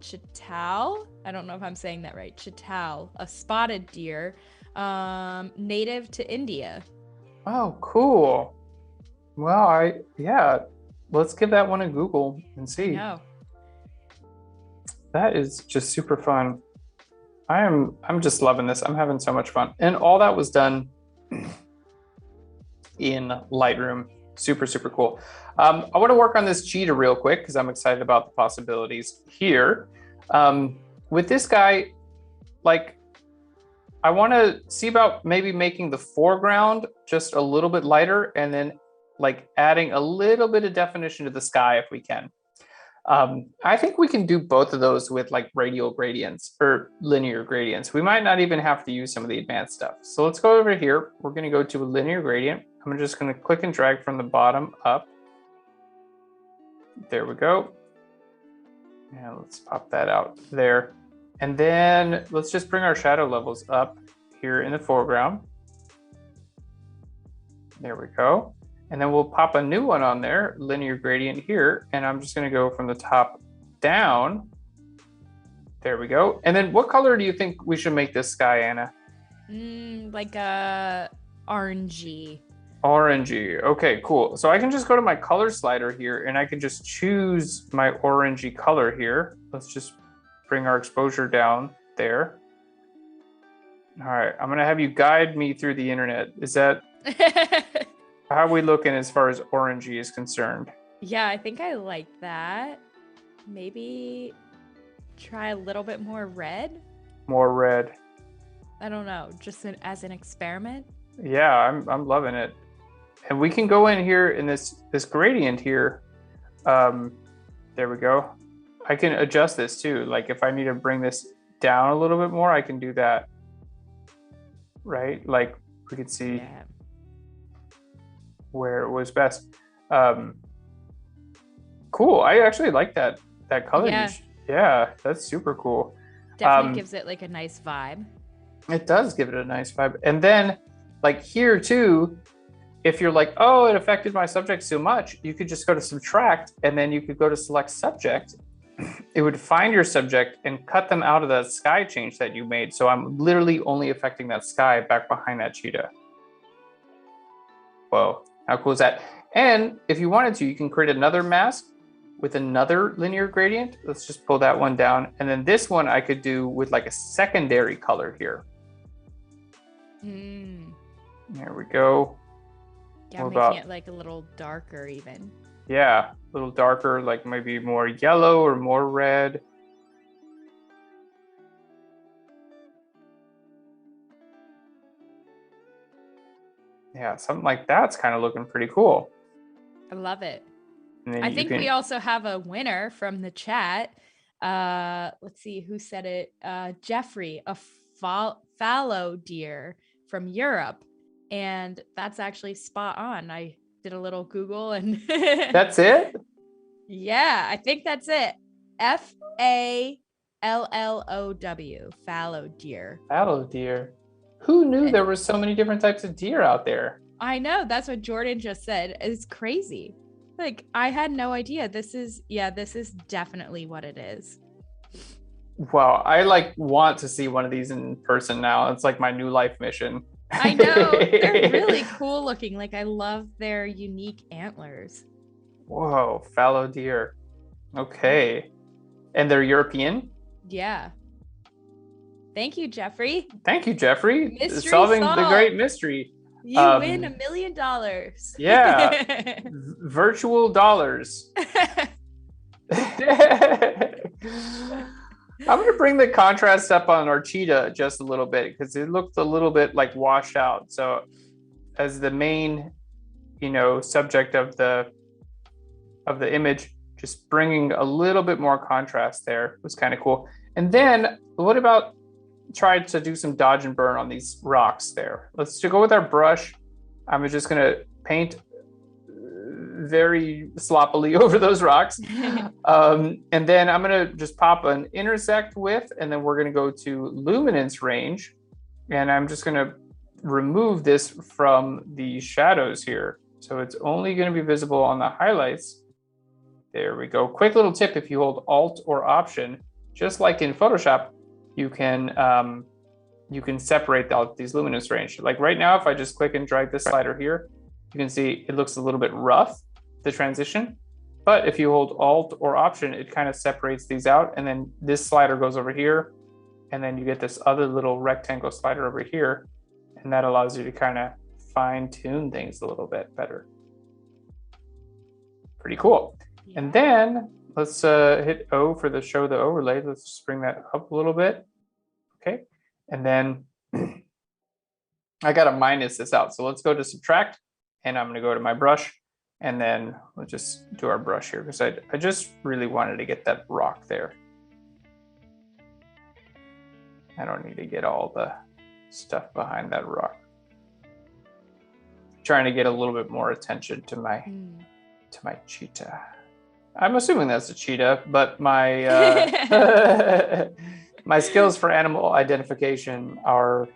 chital. I don't know if I'm saying that right. Chital, a spotted deer, native to India. Oh, cool. Well, let's give that one a Google and see. No. That is just super fun. I'm just loving this. I'm having so much fun. And all that was done in Lightroom. Super, super cool. I want to work on this cheetah real quick because I'm excited about the possibilities here. With this guy, like, I want to see about maybe making the foreground just a little bit lighter and then like adding a little bit of definition to the sky if we can. I think we can do both of those with like radial gradients or linear gradients. We might not even have to use some of the advanced stuff. So let's go over here. We're going to go to a linear gradient. I'm just going to click and drag from the bottom up. There we go. And let's pop that out there. And then let's just bring our shadow levels up here in the foreground. There we go. And then we'll pop a new one on there, linear gradient here. And I'm just going to go from the top down. There we go. And then what color do you think we should make this sky, Anna? Like a orangey. Orangey. Okay, cool. So I can just go to my color slider here and I can just choose my orangey color here. Let's just bring our exposure down there. All right, I'm gonna have you guide me through the internet. Is that how are we looking as far as orangey is concerned? Yeah, I think I like that. Maybe try a little bit more red. More red. I don't know, just as an experiment. Yeah, I'm loving it. And we can go in here in this gradient here. There we go. I can adjust this too. Like if I need to bring this down a little bit more, I can do that. Right? Like we could see where it was best. Cool. I actually like that color. Yeah, that's super cool. Definitely gives it like a nice vibe. It does give it a nice vibe. And then like here too, if you're like, oh, it affected my subject so much, you could just go to subtract and then you could go to select subject. It would find your subject and cut them out of that sky change that you made. So I'm literally only affecting that sky back behind that cheetah. Whoa, how cool is that? And if you wanted to, you can create another mask with another linear gradient. Let's just pull that one down. And then this one I could do with like a secondary color here. There we go. Yeah, making it like a little darker even. Yeah, a little darker, like maybe more yellow or more red. Yeah, something like that's kind of looking pretty cool. I love it. I think we also have a winner from the chat. Let's see who said it. Jeffrey, a fallow deer from Europe. And that's actually spot on. I did a little Google and that's it? Yeah, I think that's it. Fallow, fallow deer. Fallow deer. Who knew there were so many different types of deer out there? I know. That's what Jordan just said. It's crazy. Like, I had no idea. This is definitely what it is. Wow, I like want to see one of these in person now. It's like my new life mission. I know. They're really cool looking. Like, I love their unique antlers. Whoa, fallow deer. Okay. And they're European? Yeah. Thank you, Jeffrey. Thank you, Jeffrey. Mystery solving solved. The great mystery. You win $1 million. Yeah. Virtual dollars. I'm going to bring the contrast up on our cheetah just a little bit because it looked a little bit like washed out. So as the main, subject of the image, just bringing a little bit more contrast there was kind of cool. And then what about try to do some dodge and burn on these rocks there? Let's go with our brush. I'm just going to paint very sloppily over those rocks. And then I'm going to just pop an intersect with, and then we're going to go to luminance range. And I'm just going to remove this from the shadows here. So it's only going to be visible on the highlights. There we go. Quick little tip, if you hold Alt or Option, just like in Photoshop, you can separate out these luminance range. Like right now, if I just click and drag this slider here, you can see it looks a little bit rough, the transition. But if you hold Alt or Option, it kind of separates these out. And then this slider goes over here. And then you get this other little rectangle slider over here. And that allows you to kind of fine tune things a little bit better. Pretty cool. Yeah. And then let's hit O for the show the overlay. Let's just bring that up a little bit. Okay. And then I got to minus this out. So let's go to subtract, and I'm going to go to my brush, and then we'll just do our brush here because I just really wanted to get that rock there. I don't need to get all the stuff behind that rock. Trying to get a little bit more attention to my cheetah. I'm assuming that's a cheetah, but my my skills for animal identification are,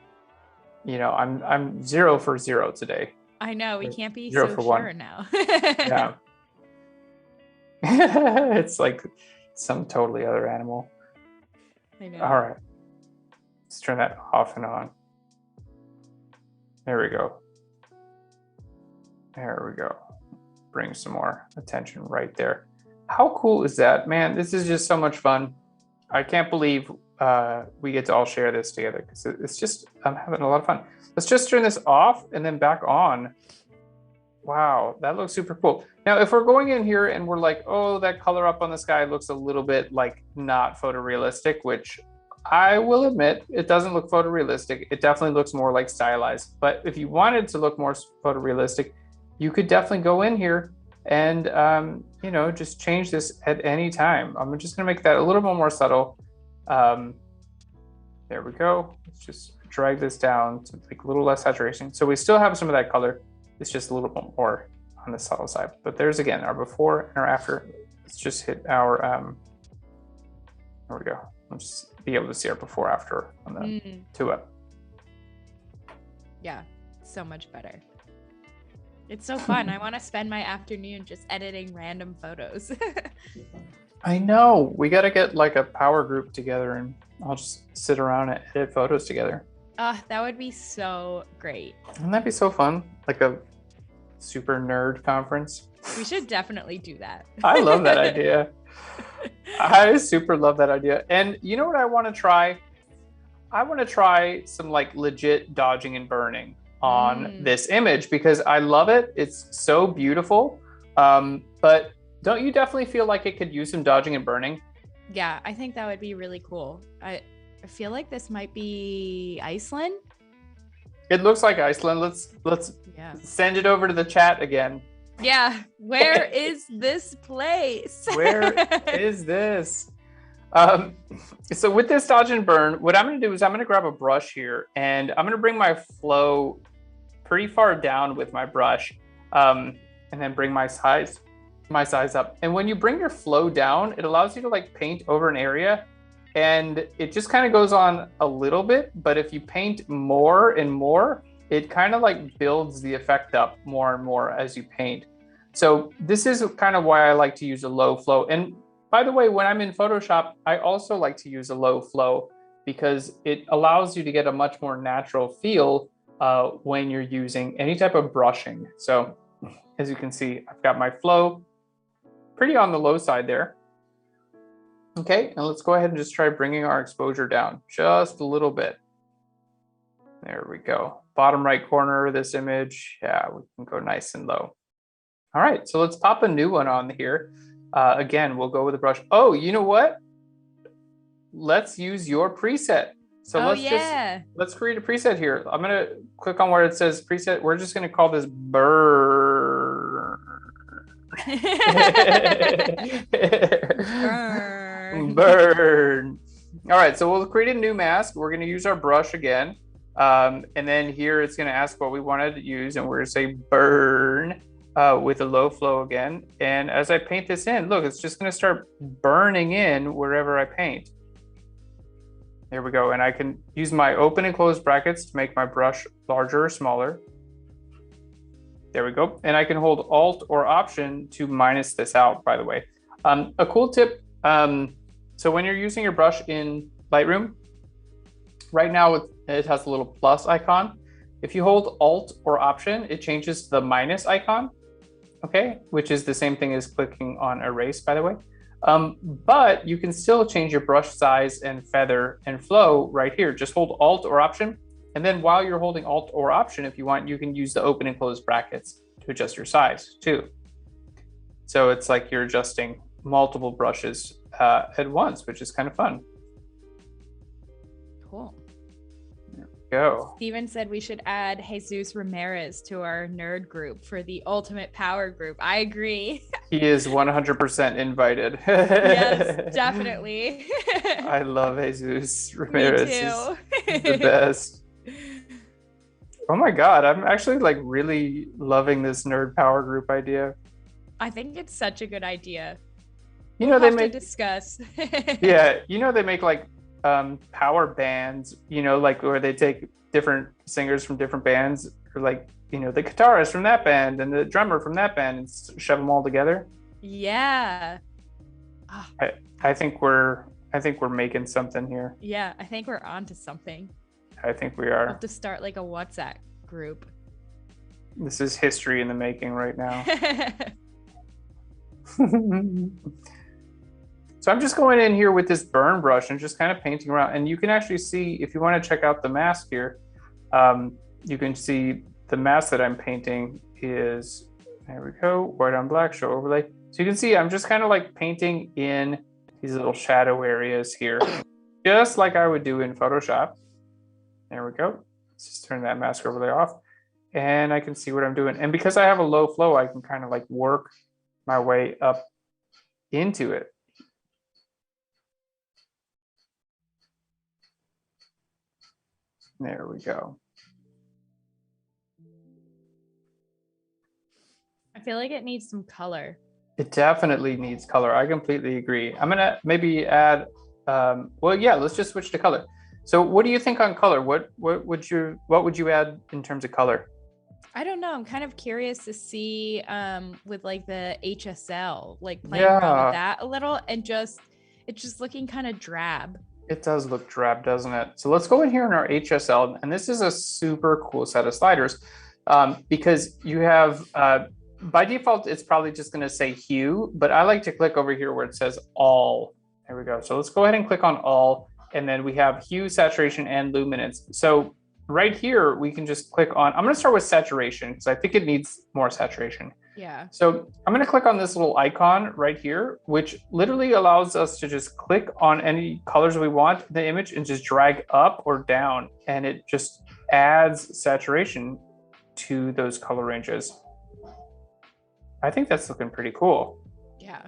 you know, I'm 0 for 0 today. I know, we can't be 0 so for sure 1 now. Yeah. It's like some totally other animal. I know. All right. Let's turn that off and on. There we go. There we go. Bring some more attention right there. How cool is that? Man, this is just so much fun. I can't believe we get to all share this together because it's just, I'm having a lot of fun. Let's just turn this off and then back on. Wow, that looks super cool. Now, if we're going in here and we're like, oh, that color up on the sky looks a little bit like not photorealistic, which I will admit, it doesn't look photorealistic. It definitely looks more like stylized. But if you wanted to look more photorealistic, you could definitely go in here and, you know, just change this at any time. I'm just gonna make that a little bit more subtle. There we go. Let's just drag this down to like a little less saturation. So we still have some of that color. It's just a little bit more on the subtle side. But there's again our before and our after. Let's just hit our, there we go. Let's just be able to see our before after on the 2-up. Yeah, so much better. It's so fun. I want to spend my afternoon just editing random photos. I know. We got to get like a power group together and I'll just sit around and edit photos together. That would be so great. Wouldn't that be so fun? Like a super nerd conference. We should definitely do that. I love that idea. I super love that idea. And you know what I want to try? I want to try some like legit dodging and burning on this image because I love it. It's so beautiful. But don't you definitely feel like it could use some dodging and burning? Yeah, I think that would be really cool. I feel like this might be Iceland. It looks like Iceland. Let's send it over to the chat again. Yeah, where is this place? Where is this? So with this dodge and burn, what I'm going to do is I'm going to grab a brush here and I'm going to bring my flow pretty far down with my brush, and then bring my size up. And when you bring your flow down, it allows you to like paint over an area, and it just kind of goes on a little bit. But if you paint more and more, it kind of like builds the effect up more and more as you paint. So this is kind of why I like to use a low flow. And by the way, when I'm in Photoshop, I also like to use a low flow because it allows you to get a much more natural feel when you're using any type of brushing. So as you can see, I've got my flow pretty on the low side there. Okay, and let's go ahead and just try bringing our exposure down just a little bit. There we go. Bottom right corner of this image. Yeah, we can go nice and low. All right, so let's pop a new one on here. Again, we'll go with a brush. Oh, you know what? Let's use your preset. So let's create a preset here. I'm gonna click on where it says preset. We're just gonna call this burn. Burn. All right, so we'll create a new mask. We're gonna use our brush again. And then here it's gonna ask what we wanted to use, and we're gonna say burn. With a low flow again. And as I paint this in, look, it's just gonna start burning in wherever I paint. There we go. And I can use my open and close brackets to make my brush larger or smaller. There we go. And I can hold Alt or Option to minus this out, by the way. A cool tip, so when you're using your brush in Lightroom, right now it has a little plus icon. If you hold Alt or Option, it changes to the minus icon. Okay, which is the same thing as clicking on erase, by the way. But you can still change your brush size and feather and flow right here. Just hold Alt or Option And then while you're holding Alt or Option, if you want, you can use the open and close brackets to adjust your size too. So it's like you're adjusting multiple brushes at once, which is kind of fun. Cool. Go. Steven said we should add Jesus Ramirez to our nerd group for the ultimate power group. I agree. He is 100% invited. Yes, definitely. I love Jesus Ramirez. Me too. He's the best. Oh my God, I'm actually like really loving this nerd power group idea. I think it's such a good idea. You know, We'll they have make to discuss. yeah, you know, they make like power bands, you know, like where they take different singers from different bands, or like, you know, the guitarist from that band and the drummer from that band, and shove them all together. Yeah. Oh, I think we're making something here. yeah, I think we're onto something. I think we We'll are. have to start like a WhatsApp group. This is history in the making right now. So I'm just going in here with this burn brush and just kind of painting around. And you can actually see, if you want to check out the mask here, you can see the mask that I'm painting is, there we go, white on black, show overlay. So you can see I'm just kind of like painting in these little shadow areas here, just like I would do in Photoshop. There we go. Let's just turn that mask overlay off. And I can see what I'm doing. And because I have a low flow, I can kind of like work my way up into it. There we go. I feel like it needs some color. It definitely needs color. I completely agree. I'm gonna maybe add, well, yeah, let's just switch to color. So what do you think on color? What would you add in terms of color? I don't know. I'm kind of curious to see with like the HSL, like playing around with that a little, and it's just looking kind of drab. It does look drab, doesn't it? So let's go in here in our HSL, and this is a super cool set of sliders because you have, by default, it's probably just gonna say hue, but I like to click over here where it says all. There we go. So let's go ahead and click on all, and then we have hue, saturation, and luminance. So right here, we can just click on, I'm gonna start with saturation because I think it needs more saturation. Yeah. So I'm going to click on this little icon right here, which literally allows us to just click on any colors we want in the image and just drag up or down. And it just adds saturation to those color ranges. I think that's looking pretty cool. Yeah.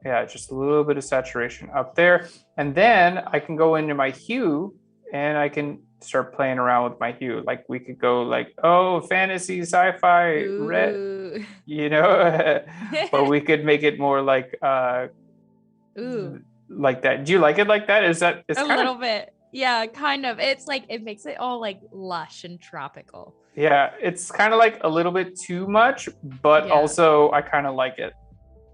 Yeah, just a little bit of saturation up there. And then I can go into my hue and I can start playing around with my hue. Like we could go like, oh, fantasy, sci-fi, red, you know, or we could make it more like like that. Do you like it like that? It's a little bit. Yeah, kind of. It's like it makes it all like lush and tropical. Yeah, it's kind of like a little bit too much, but also I kind of like it.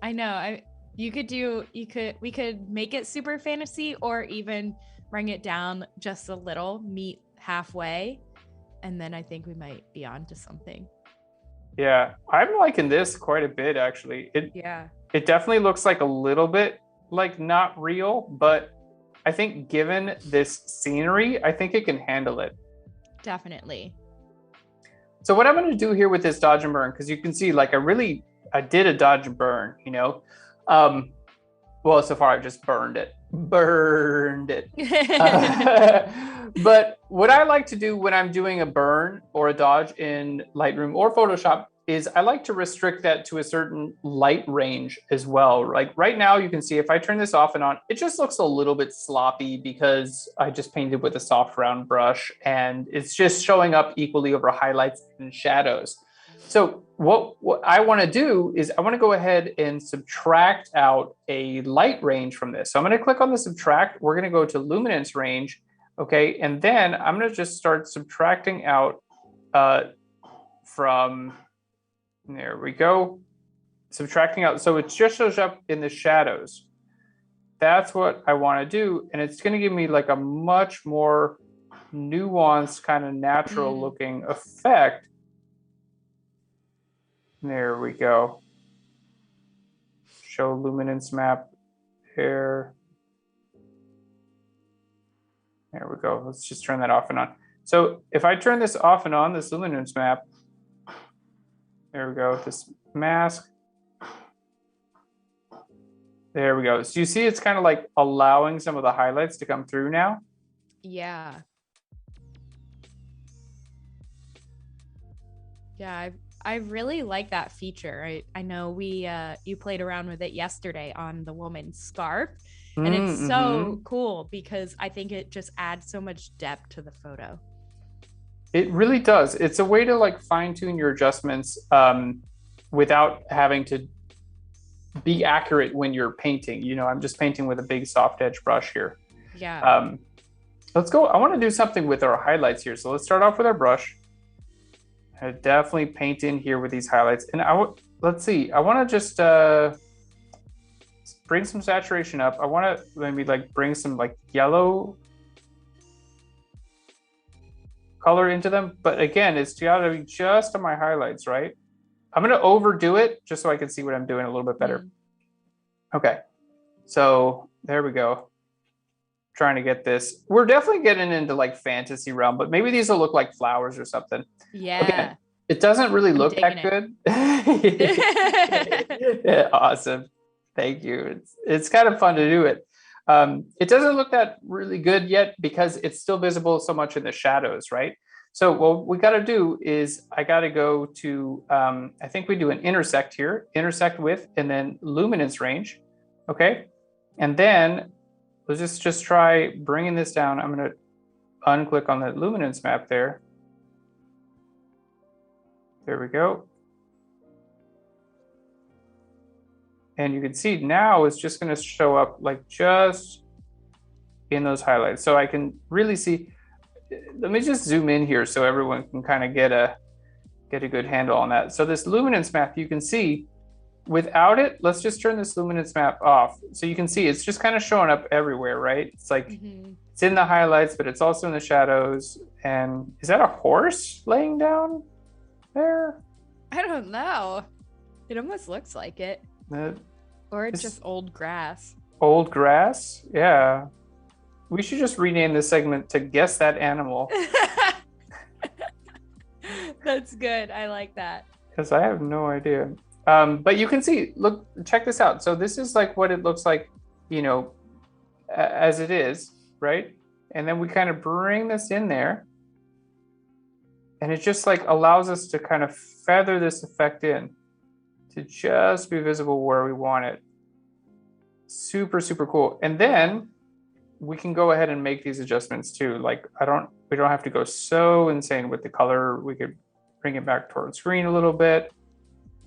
I know. We could make it super fantasy or even bring it down just a little, meet halfway, and then I think we might be on to something. Yeah, I'm liking this quite a bit actually. It definitely looks like a little bit like not real, but I think given this scenery, I think it can handle it. Definitely. So what I'm going to do here with this dodge and burn, because you can see like I did a dodge and burn, you know. Well, so far I've just burned it. But what I like to do when I'm doing a burn or a dodge in Lightroom or Photoshop is I like to restrict that to a certain light range as well. Like right now, you can see if I turn this off and on, it just looks a little bit sloppy because I just painted with a soft round brush and it's just showing up equally over highlights and shadows. So what I want to do is I want to go ahead and subtract out a light range from this. So I'm going to click on the subtract. We're going to go to luminance range. Okay. And then I'm going to just start subtracting out from, there we go. Subtracting out. So it just shows up in the shadows. That's what I want to do. And it's going to give me like a much more nuanced kind of natural looking effect. There we go. Show luminance map there. There we go. Let's just turn that off and on. So if I turn this off and on, this luminance map, there we go, this mask. There we go. So you see it's kind of like allowing some of the highlights to come through now. Yeah. Yeah, I really like that feature. I know you played around with it yesterday on the woman's scarf, and it's so cool because I think it just adds so much depth to the photo. It really does. It's a way to like fine tune your adjustments without having to be accurate when you're painting. You know, I'm just painting with a big soft edge brush here. Yeah. Let's go. I want to do something with our highlights here. So let's start off with our brush. I definitely paint in here with these highlights. And let's see. I want to just bring some saturation up. I want to maybe like bring some like yellow color into them. But again, it's got to be just on my highlights, right? I'm going to overdo it just so I can see what I'm doing a little bit better. Okay. So there we go. Trying to get this. We're definitely getting into like fantasy realm, but maybe these will look like flowers or something. Yeah. Okay. It doesn't really look that good. Yeah, awesome. Thank you. It's kind of fun to do it. It doesn't look that really good yet because it's still visible so much in the shadows, right? So what we got to do is I got to go to, I think we do an intersect here, intersect with, and then luminance range. Okay. And then let's just try bringing this down. I'm going to unclick on the luminance map there. There we go. And you can see now it's just going to show up like just in those highlights. So I can really see. Let me just zoom in here so everyone can kind of get a good handle on that. So this luminance map, you can see without it, let's just turn this luminance map off. So you can see it's just kind of showing up everywhere, right? It's like it's in the highlights, but it's also in the shadows. And is that a horse laying down there? I don't know. It almost looks like it. Or it's just old grass. Old grass? Yeah. We should just rename this segment to Guess That Animal. That's good. I like that. Because I have no idea. But you can see, look, check this out. So this is like what it looks like, you know, as it is, right? And then we kind of bring this in there. And it just like allows us to kind of feather this effect in to just be visible where we want it. Super, super cool. And then we can go ahead and make these adjustments too. Like we don't have to go so insane with the color. We could bring it back towards screen a little bit.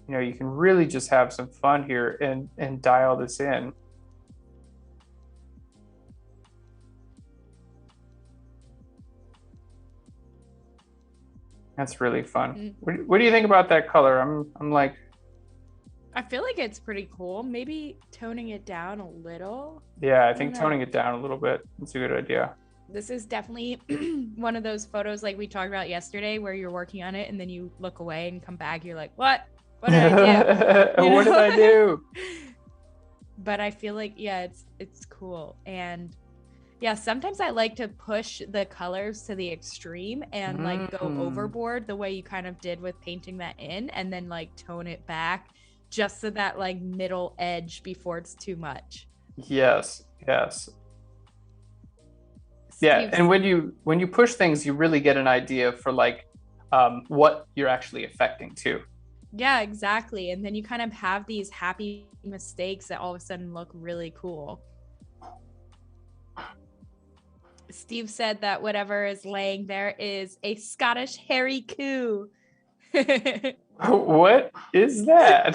You know, you can really just have some fun here and dial this in. That's really fun. What do you think about that color? I'm like, I feel like it's pretty cool. Maybe toning it down a little. Yeah, I think toning it down a little bit. That's a good idea. This is definitely one of those photos like we talked about yesterday where you're working on it and then you look away and come back. You're like, what? What did I do? What did I do? But I feel like, yeah, it's cool. And yeah, sometimes I like to push the colors to the extreme and like go overboard the way you kind of did with painting that in and then like tone it back just to that like middle edge before it's too much. Yes. Yeah, and when you push things, you really get an idea for like what you're actually affecting too. Yeah, exactly. And then you kind of have these happy mistakes that all of a sudden look really cool. Steve said that whatever is laying there is a Scottish hairy coo. What is that?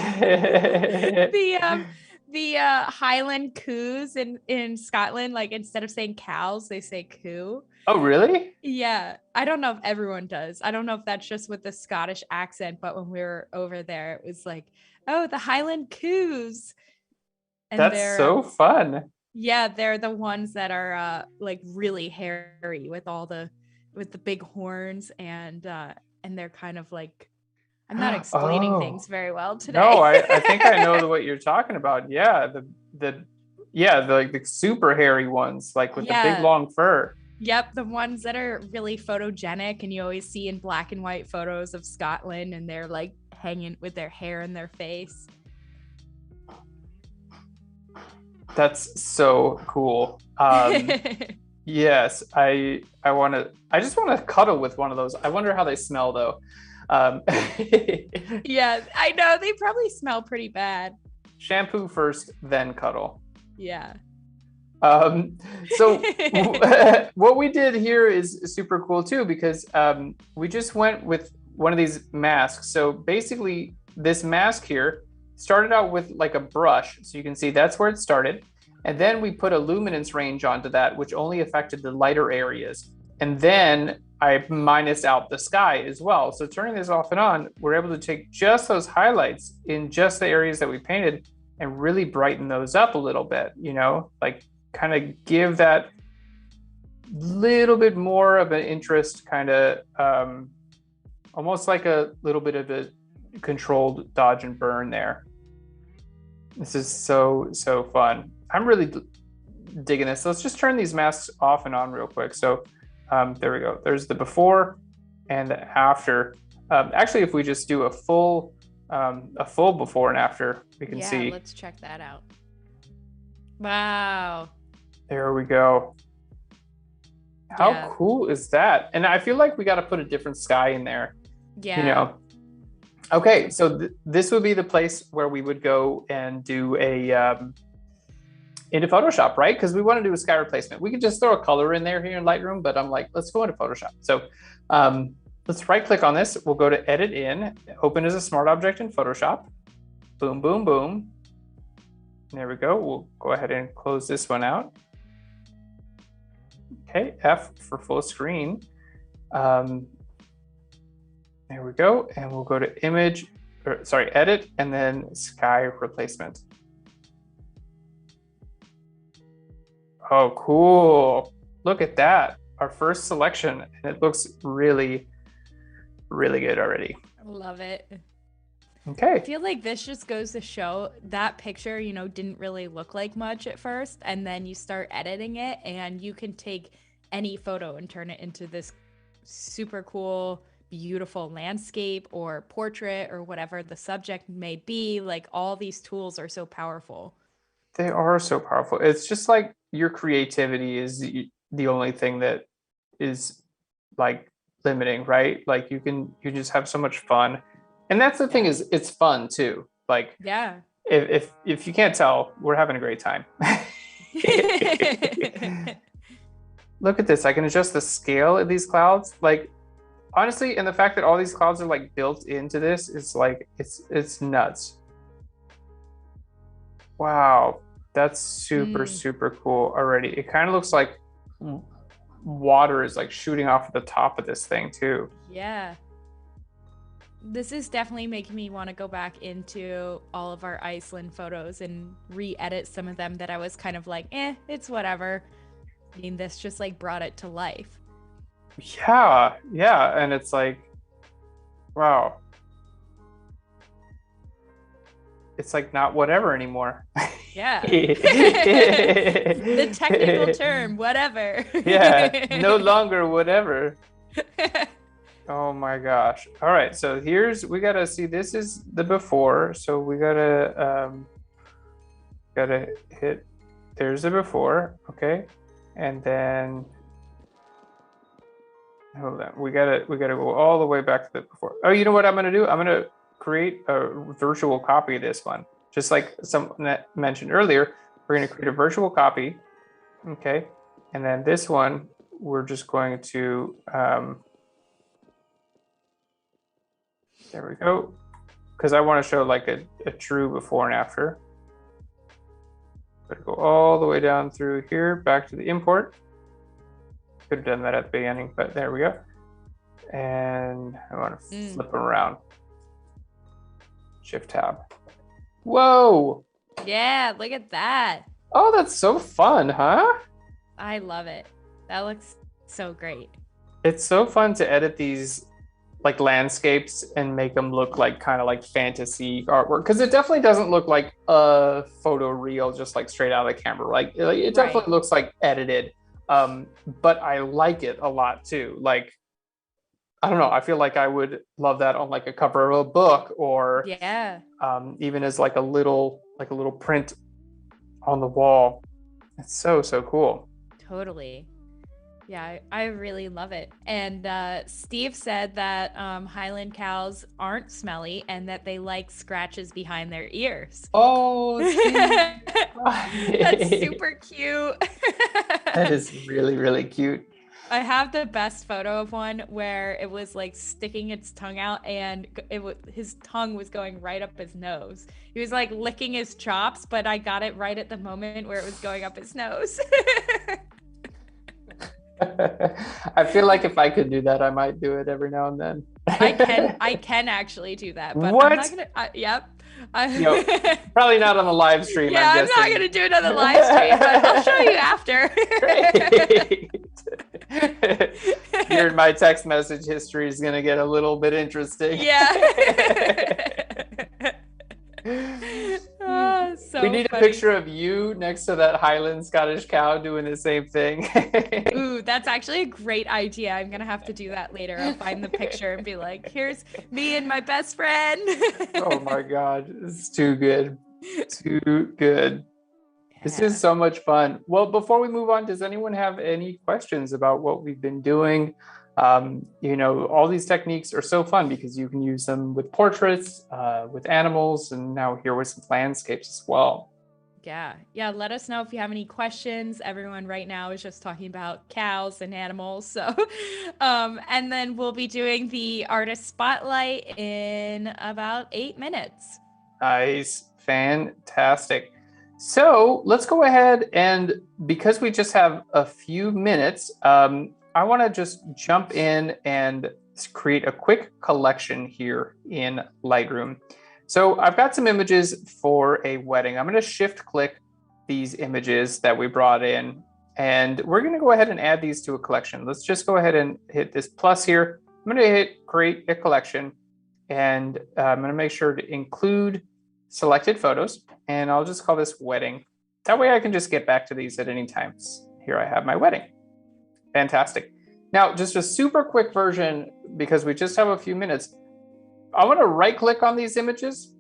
the Highland coos in Scotland, like instead of saying cows, they say coo. Oh, really? Yeah. I don't know if everyone does. I don't know if that's just with the Scottish accent, but when we were over there, it was like, oh, the Highland coos. And that's so fun. Yeah, they're the ones that are like really hairy with the big horns and they're kind of like, I'm not explaining things very well today. No, I think I know what you're talking about. Yeah, the like the super hairy ones, like with the big long fur. Yep, the ones that are really photogenic and you always see in black and white photos of Scotland and they're like hanging with their hair in their face. That's so cool. Yes, I just want to cuddle with one of those. I wonder how they smell though. Yeah, I know they probably smell pretty bad. Shampoo first, then cuddle. Yeah. So what we did here is super cool too, because we just went with one of these masks. So basically this mask here started out with like a brush. So you can see that's where it started. And then we put a luminance range onto that, which only affected the lighter areas. And then I minused out the sky as well. So turning this off and on, we're able to take just those highlights in just the areas that we painted and really brighten those up a little bit, you know, like kind of give that little bit more of an interest, kind of almost like a little bit of a controlled dodge and burn there. This is so fun. I'm really digging this. So let's just turn these masks off and on real quick. So there we go. There's the before and the after. Actually, if we just do a full before and after, we can see. Yeah, let's check that out. Wow. There we go. How cool is that? And I feel like we got to put a different sky in there. Yeah. You know. Okay, so this would be the place where we would go and do a into Photoshop, right? Because we want to do a sky replacement. We could just throw a color in there here in Lightroom, but I'm like, let's go into Photoshop. So let's right click on this. We'll go to edit in, open as a smart object in Photoshop. Boom, boom, boom. There we go. We'll go ahead and close this one out. Okay, F for full screen. There we go. And we'll go to image, or sorry, edit, and then sky replacement. Oh, cool. Look at that. Our first selection. And it looks really, really good already. I love it. Okay. I feel like this just goes to show that picture, you know, didn't really look like much at first. And then you start editing it and you can take any photo and turn it into this super cool, beautiful landscape or portrait or whatever the subject may be. Like all these tools are so powerful. They are so powerful. It's just like your creativity is the only thing that is like limiting, right? Like you just have so much fun. And that's the thing, is it's fun too. Like, yeah, if you can't tell, we're having a great time. Look at this. I can adjust the scale of these clouds. Like, honestly, and the fact that all these clouds are like built into this is like, it's nuts. Wow, that's super cool already. It kind of looks like water is like shooting off at the top of this thing too. Yeah. This is definitely making me want to go back into all of our Iceland photos and re-edit some of them that I was kind of like, it's whatever. I mean, this just like brought it to life. Yeah, and it's like, wow. It's like not whatever anymore. Yeah. The technical term, whatever. Yeah, no longer whatever. Oh my gosh. All right, so we gotta see, this is the before. So we gotta hit, there's the before, okay? And then hold on, we gotta go all the way back to the before. Oh, you know what I'm gonna do? I'm gonna create a virtual copy of this one. Just like someone mentioned earlier, we're gonna create a virtual copy, okay? And then this one, we're just going to, there we go. Because I want to show like a true before and after. But go all the way down through here, back to the import. Could have done that at the beginning, but there we go. And I want to flip them around. Shift tab. Whoa! Yeah, look at that. Oh, that's so fun, huh? I love it. That looks so great. It's so fun to edit these like landscapes and make them look like kind of like fantasy artwork, because it definitely doesn't look like a photo reel just like straight out of the camera. Like it definitely looks like edited. but I like it a lot too. Like, I don't know, I feel like I would love that on like a cover of a book, or Yeah, even as like a little print on the wall. It's so cool. totally. Yeah, I really love it. And Steve said that Highland cows aren't smelly and that they like scratches behind their ears. Oh, That's super cute. That is really cute. I have the best photo of one where it was like sticking its tongue out, and his tongue was going right up his nose. He was like licking his chops, but I got it right at the moment where it was going up his nose. I feel like if I could do that, I might do it every now and then. I can actually do that, but what? I'm not gonna. Yep. Probably not on the live stream. Yeah, I'm not gonna do it on the live stream, but I'll show you after. Here in my text message history is gonna get a little bit interesting. Yeah. Oh, so we need funny. a picture of you next to that Highland Scottish cow doing the same thing. Ooh, that's actually a great idea. I'm gonna have to do that later. I'll find the picture and be like, here's me and my best friend. Oh my God, it's too good. Too good. This is so much fun. Well, before we move on, does anyone have any questions about what we've been doing? All these techniques are so fun because you can use them with portraits, with animals, and now here with some landscapes as well. Yeah. Let us know if you have any questions. Everyone right now is just talking about cows and animals. So, and then we'll be doing the artist spotlight in about 8 minutes. Nice. Fantastic. So let's go ahead, and because we just have a few minutes, I want to just jump in and create a quick collection here in Lightroom. So I've got some images for a wedding. I'm going to shift click these images that we brought in, and we're going to go ahead and add these to a collection. Let's just go ahead and hit this plus here. I'm going to hit create a collection, and I'm going to make sure to include selected photos, and I'll just call this wedding. That way I can just get back to these at any time. Here I have my wedding. Fantastic. Now, just a super quick version, because we just have a few minutes. I want to right click on these images.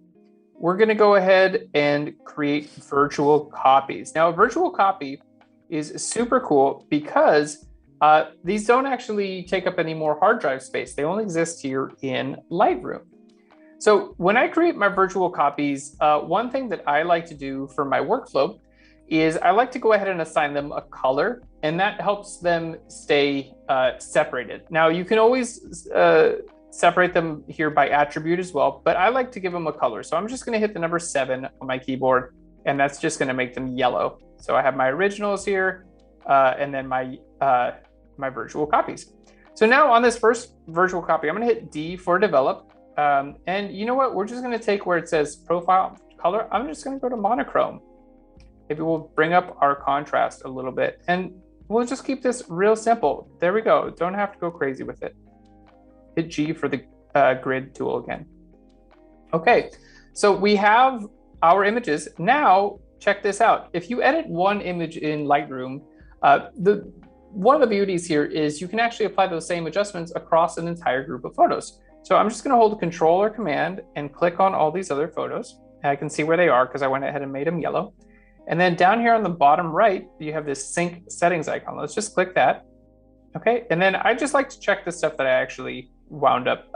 We're going to go ahead and create virtual copies. Now, a virtual copy is super cool because these don't actually take up any more hard drive space. They only exist here in Lightroom. So when I create my virtual copies, one thing that I like to do for my workflow is I like to go ahead and assign them a color, and that helps them stay separated. Now, you can always separate them here by attribute as well, but I like to give them a color. So I'm just going to hit the number 7 on my keyboard, and that's just going to make them yellow. So I have my originals here, and then my virtual copies. So now on this first virtual copy, I'm going to hit D for develop. And you know what? We're just going to take where it says profile color. I'm just going to go to monochrome. Maybe we'll bring up our contrast a little bit, and we'll just keep this real simple. There we go. Don't have to go crazy with it. Hit G for the grid tool again. Okay, so we have our images. Now, check this out. If you edit one image in Lightroom, one of the beauties here is you can actually apply those same adjustments across an entire group of photos. So I'm just going to hold Control or Command and click on all these other photos. And I can see where they are because I went ahead and made them yellow. And then down here on the bottom right, you have this sync settings icon. Let's just click that. Okay, and then I just like to check the stuff that I actually wound up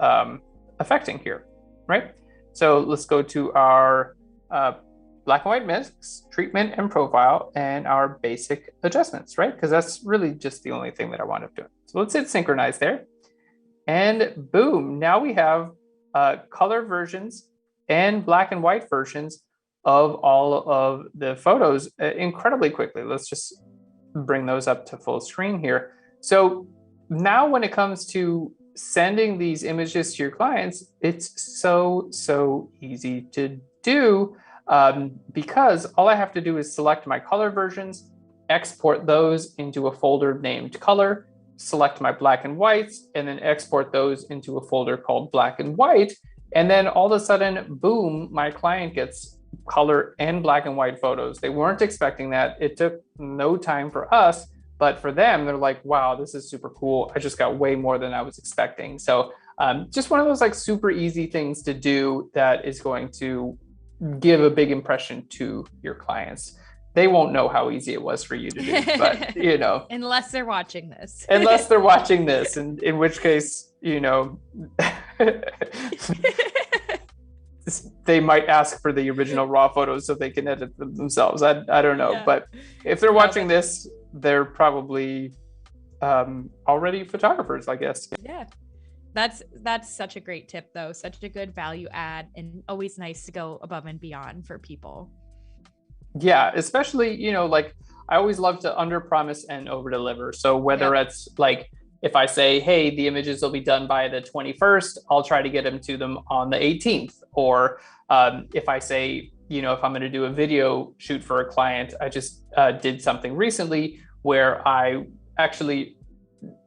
affecting here, right? So let's go to our black and white mix, treatment and profile, and our basic adjustments, right? Because that's really just the only thing that I wound up doing. So let's hit synchronize there. And boom, now we have color versions and black and white versions of all of the photos incredibly quickly. Let's just bring those up to full screen here. So now when it comes to sending these images to your clients, it's so easy to do because all I have to do is select my color versions, export those into a folder named color, select my black and whites, and then export those into a folder called black and white. And then all of a sudden, boom, my client gets color and black and white photos. They weren't expecting that. It took no time for us, But for them, they're like, wow, this is super cool. I just got way more than I was expecting. So just one of those like super easy things to do that is going to give a big impression to your clients. They won't know how easy it was for you to do, but you know, unless they're watching this, and in which case, you know, they might ask for the original raw photos so they can edit them themselves. I don't know, but if they're watching this, they're probably already photographers, I guess. Yeah. That's such a great tip though. Such a good value add, and always nice to go above and beyond for people. Yeah, especially, you know, like I always love to under promise and over deliver. So whether it's like, if I say, hey, the images will be done by the 21st, I'll try to get them to them on the 18th. Or if I say, you know, if I'm going to do a video shoot for a client, I just did something recently where I actually,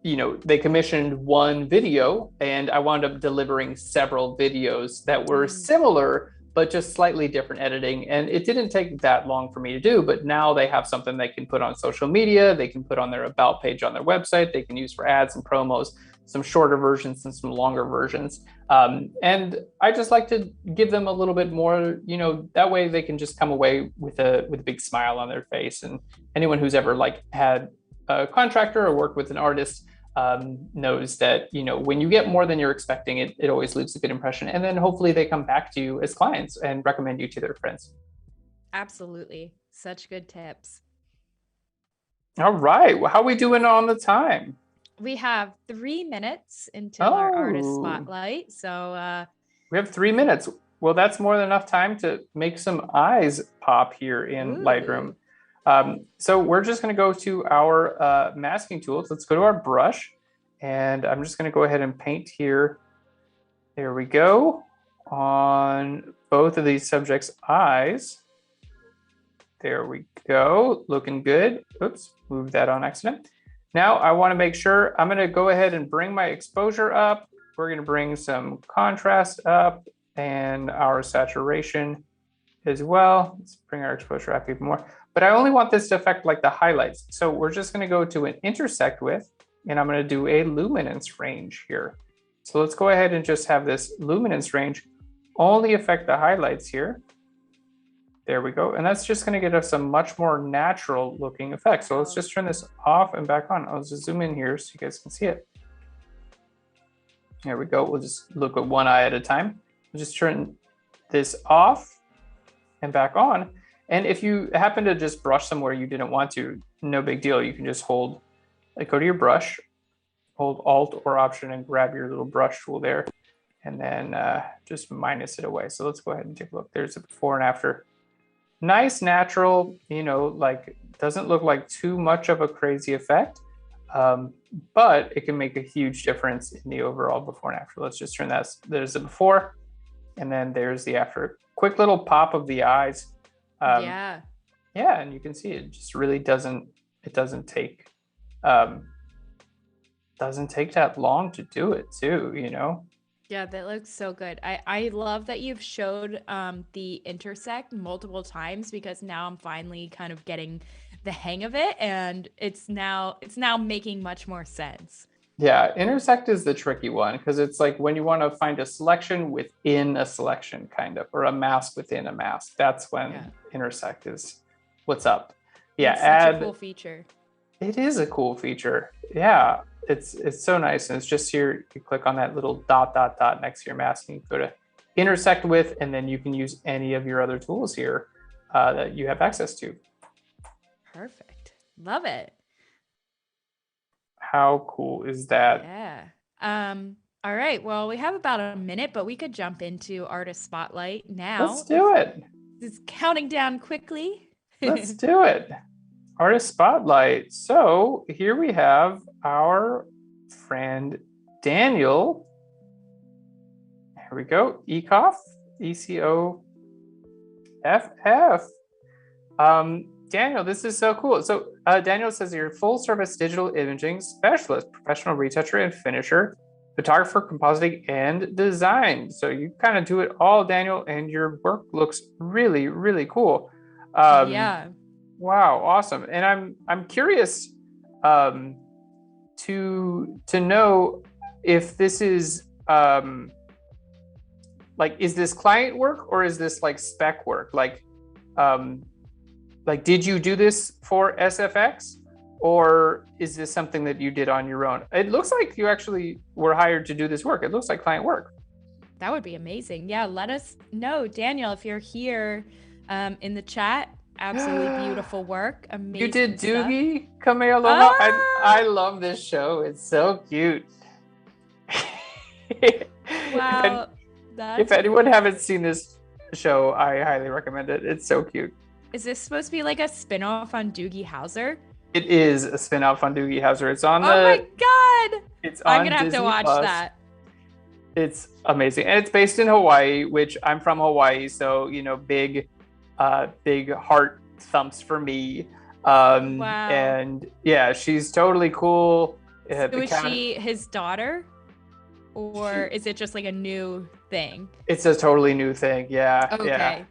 you know, they commissioned one video and I wound up delivering several videos that were similar, but just slightly different editing. And it didn't take that long for me to do, but now they have something they can put on social media. They can put on their about page on their website. They can use for ads and promos, some shorter versions and some longer versions. And I just like to give them a little bit more, you know, that way they can just come away with a big smile on their face. And anyone who's ever like had a contractor or worked with an artist knows that, you know, when you get more than you're expecting, it always leaves a good impression. And then hopefully they come back to you as clients and recommend you to their friends. Absolutely. Such good tips. All right. Well, how are we doing on the time? We have 3 minutes until our artist spotlight. So we have 3 minutes. Well, that's more than enough time to make some eyes pop here in Lightroom. So we're just going to go to our masking tools. Let's go to our brush, and I'm just going to go ahead and paint here. There we go, on both of these subjects' eyes. There we go, looking good. Oops, moved that on accident. Now I want to make sure, I'm going to go ahead and bring my exposure up. We're going to bring some contrast up and our saturation as well. Let's bring our exposure up even more. But I only want this to affect like the highlights. So we're just going to go to an intersect with, and I'm going to do a luminance range here. So let's go ahead and just have this luminance range only affect the highlights here. There we go. And that's just going to get us a much more natural looking effect. So let's just turn this off and back on. I'll just zoom in here so you guys can see it. There we go. We'll just look at one eye at a time. We'll just turn this off and back on. And if you happen to just brush somewhere you didn't want to, no big deal. You can just hold, like, go to your brush, hold Alt or Option and grab your little brush tool there, and then just minus it away. So let's go ahead and take a look. There's a before and after. Nice, natural, you know, like doesn't look like too much of a crazy effect, but it can make a huge difference in the overall before and after. Let's just turn that. There's the before, and then there's the after. Quick little pop of the eyes. Yeah, and you can see it just really doesn't take that long to do it too, you know. Yeah, that looks so good. I love that you've showed the intersect multiple times, because now I'm finally kind of getting the hang of it, and it's now making much more sense. Yeah, intersect is the tricky one, because it's like when you want to find a selection within a selection, kind of, or a mask within a mask. That's when intersect is what's up. Yeah, it's such a cool feature. It is a cool feature. Yeah, it's so nice. And it's just here, you click on that little dot next to your mask, and you go to intersect with, and then you can use any of your other tools here that you have access to. Perfect. Love it. How cool is that? Yeah. All right. Well, we have about a minute, but we could jump into artist spotlight now. Let's do it. It's counting down quickly. Let's do it. Artist spotlight. So here we have our friend Daniel. Here we go. Ecoff, ECOFF. Daniel, this is so cool. So Daniel says you're a full service digital imaging specialist, professional retoucher and finisher, photographer, compositing, and design. So you kind of do it all, Daniel, and your work looks really, really cool. Yeah. Wow, awesome. And I'm curious, to know if this is like, is this client work or is this like spec work? Like did you do this for SFX, or is this something that you did on your own? It looks like you actually were hired to do this work. It looks like client work. That would be amazing. Yeah, let us know, Daniel, if you're here in the chat. Absolutely beautiful work. Amazing. You did stuff. Doogie Kamealoha. I love this show. It's so cute. Wow. If anyone haven't seen this show, I highly recommend it. It's so cute. Is this supposed to be like a spinoff on Doogie Howser? It is a spin-off on Doogie Howser. It's on Oh my God. It's on I'm going to have Disney to watch Plus. that. It's amazing. And it's based in Hawaii, which I'm from Hawaii. So, big heart thumps for me. Wow. And yeah, she's totally cool. So is she his daughter? Or is it just like a new thing? It's a totally new thing. Yeah. Okay. Yeah.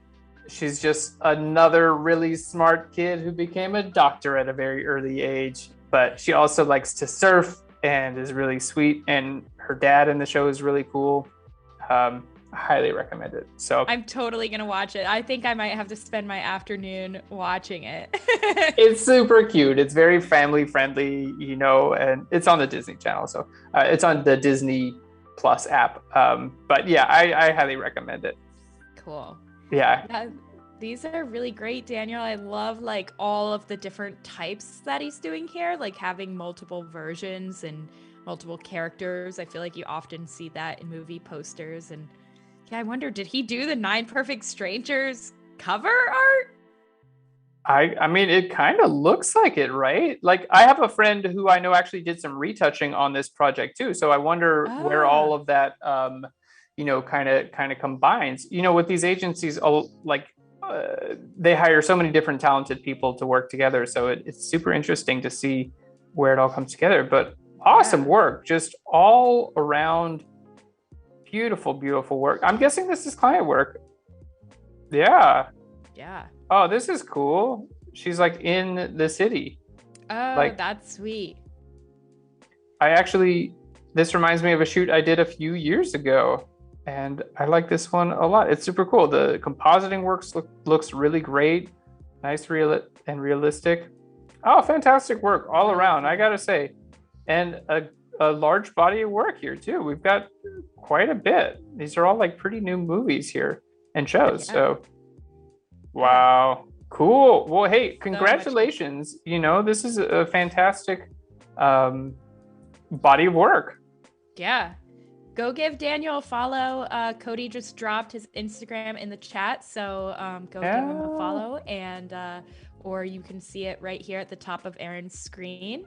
She's just another really smart kid who became a doctor at a very early age, but she also likes to surf and is really sweet. And her dad in the show is really cool. I highly recommend it. So I'm totally going to watch it. I think I might have to spend my afternoon watching it. It's super cute. It's very family friendly, and it's on the Disney Channel. So it's on the Disney Plus app. But yeah, I highly recommend it. Cool. Yeah. These are really great, Daniel. I love like all of the different types that he's doing here, like having multiple versions and multiple characters. I feel like you often see that in movie posters. And yeah, I wonder, did he do the 9 Perfect Strangers cover art? I mean, it kind of looks like it, right? Like, I have a friend who I know actually did some retouching on this project too. So I wonder where all of that, kind of combines. With these agencies, they hire so many different talented people to work together. So it's super interesting to see where it all comes together. But awesome work, just all around beautiful, beautiful work. I'm guessing this is client work. Yeah. Yeah. Oh, this is cool. She's like in the city. Oh, that's sweet. This reminds me of a shoot I did a few years ago, and I like this one a lot. It's super cool. The compositing looks really great. Nice, real and realistic. Oh, fantastic work all around, I gotta say. And a large body of work here too. We've got quite a bit. These are all like pretty new movies here and shows. Yeah. So wow, cool. Well, hey, congratulations. This is a fantastic body of work. Yeah. Go give Daniel a follow. Cody just dropped his Instagram in the chat. So go give him a follow, and or you can see it right here at the top of Aaron's screen.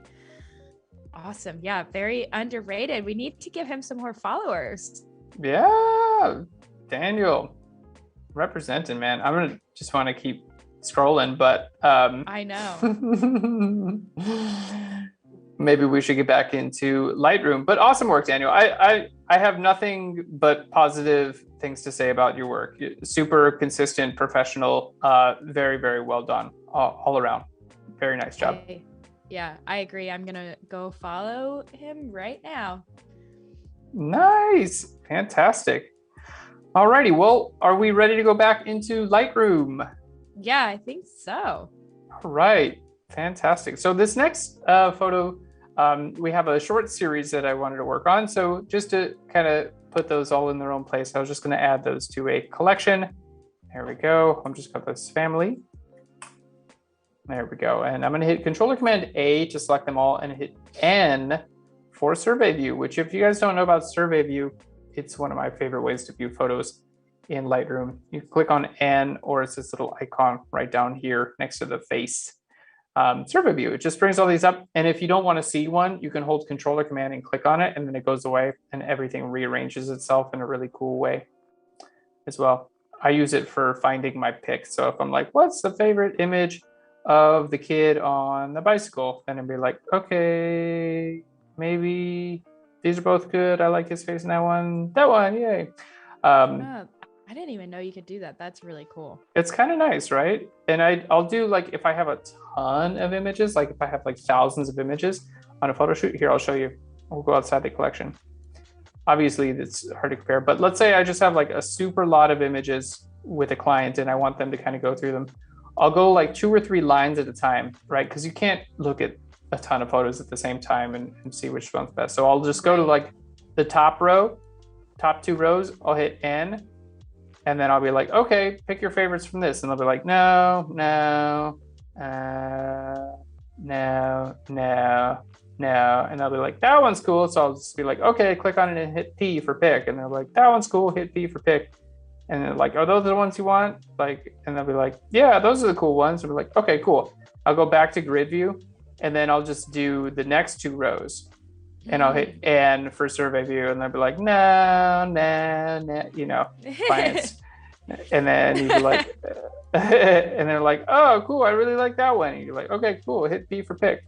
Awesome. Yeah, very underrated. We need to give him some more followers. Yeah, Daniel. Representing, man. I'm gonna just want to keep scrolling, but I know. Maybe we should get back into Lightroom. But awesome work, Daniel. I have nothing but positive things to say about your work. Super consistent, professional, very, very well done all around. Very nice job. I agree. I'm gonna go follow him right now. Nice, fantastic. Alrighty, well, are we ready to go back into Lightroom? Yeah, I think so. All right, fantastic. So this next photo, we have a short series that I wanted to work on. So just to kind of put those all in their own place, I was just going to add those to a collection. There we go. I'm just going to put this family. There we go. And I'm going to hit Control or Command A to select them all and hit N for survey view, which if you guys don't know about survey view, it's one of my favorite ways to view photos in Lightroom. You click on N, or it's this little icon right down here next to the face. Survey view, it just brings all these up. And if you don't want to see one, you can hold Control or Command and click on it, and then it goes away and everything rearranges itself in a really cool way as well. I use it for finding my pick. So if I'm like, what's the favorite image of the kid on the bicycle? Then I'd be like, okay, maybe these are both good. I like his face in that one, yay. I I didn't even know you could do that. That's really cool. It's kind of nice, right? And I'll do like, if I have a ton of images, like if I have like thousands of images on a photo shoot, here, I'll show you. We'll go outside the collection. Obviously, it's hard to compare, but let's say I just have like a super lot of images with a client and I want them to kind of go through them. I'll go like 2 or 3 lines at a time, right? Because you can't look at a ton of photos at the same time and see which one's best. So I'll just go to like the top row, top 2 rows, I'll hit N, and then I'll be like, okay, pick your favorites from this. And they'll be like, no, no, no, no, no. And they'll be like, that one's cool. So I'll just be like, okay, click on it and hit P for pick. And they're like, that one's cool, hit P for pick. And they're like, are those the ones you want? Like, and they'll be like, yeah, those are the cool ones. And we're like, okay, cool. I'll go back to grid view, and then I'll just do the next 2 rows. And I'll hit N for survey view, and they'll be like, no, no, no, you know, clients. And then you'd be like, and they're like, oh, cool, I really like that one. And you're like, okay, cool, hit B for pick.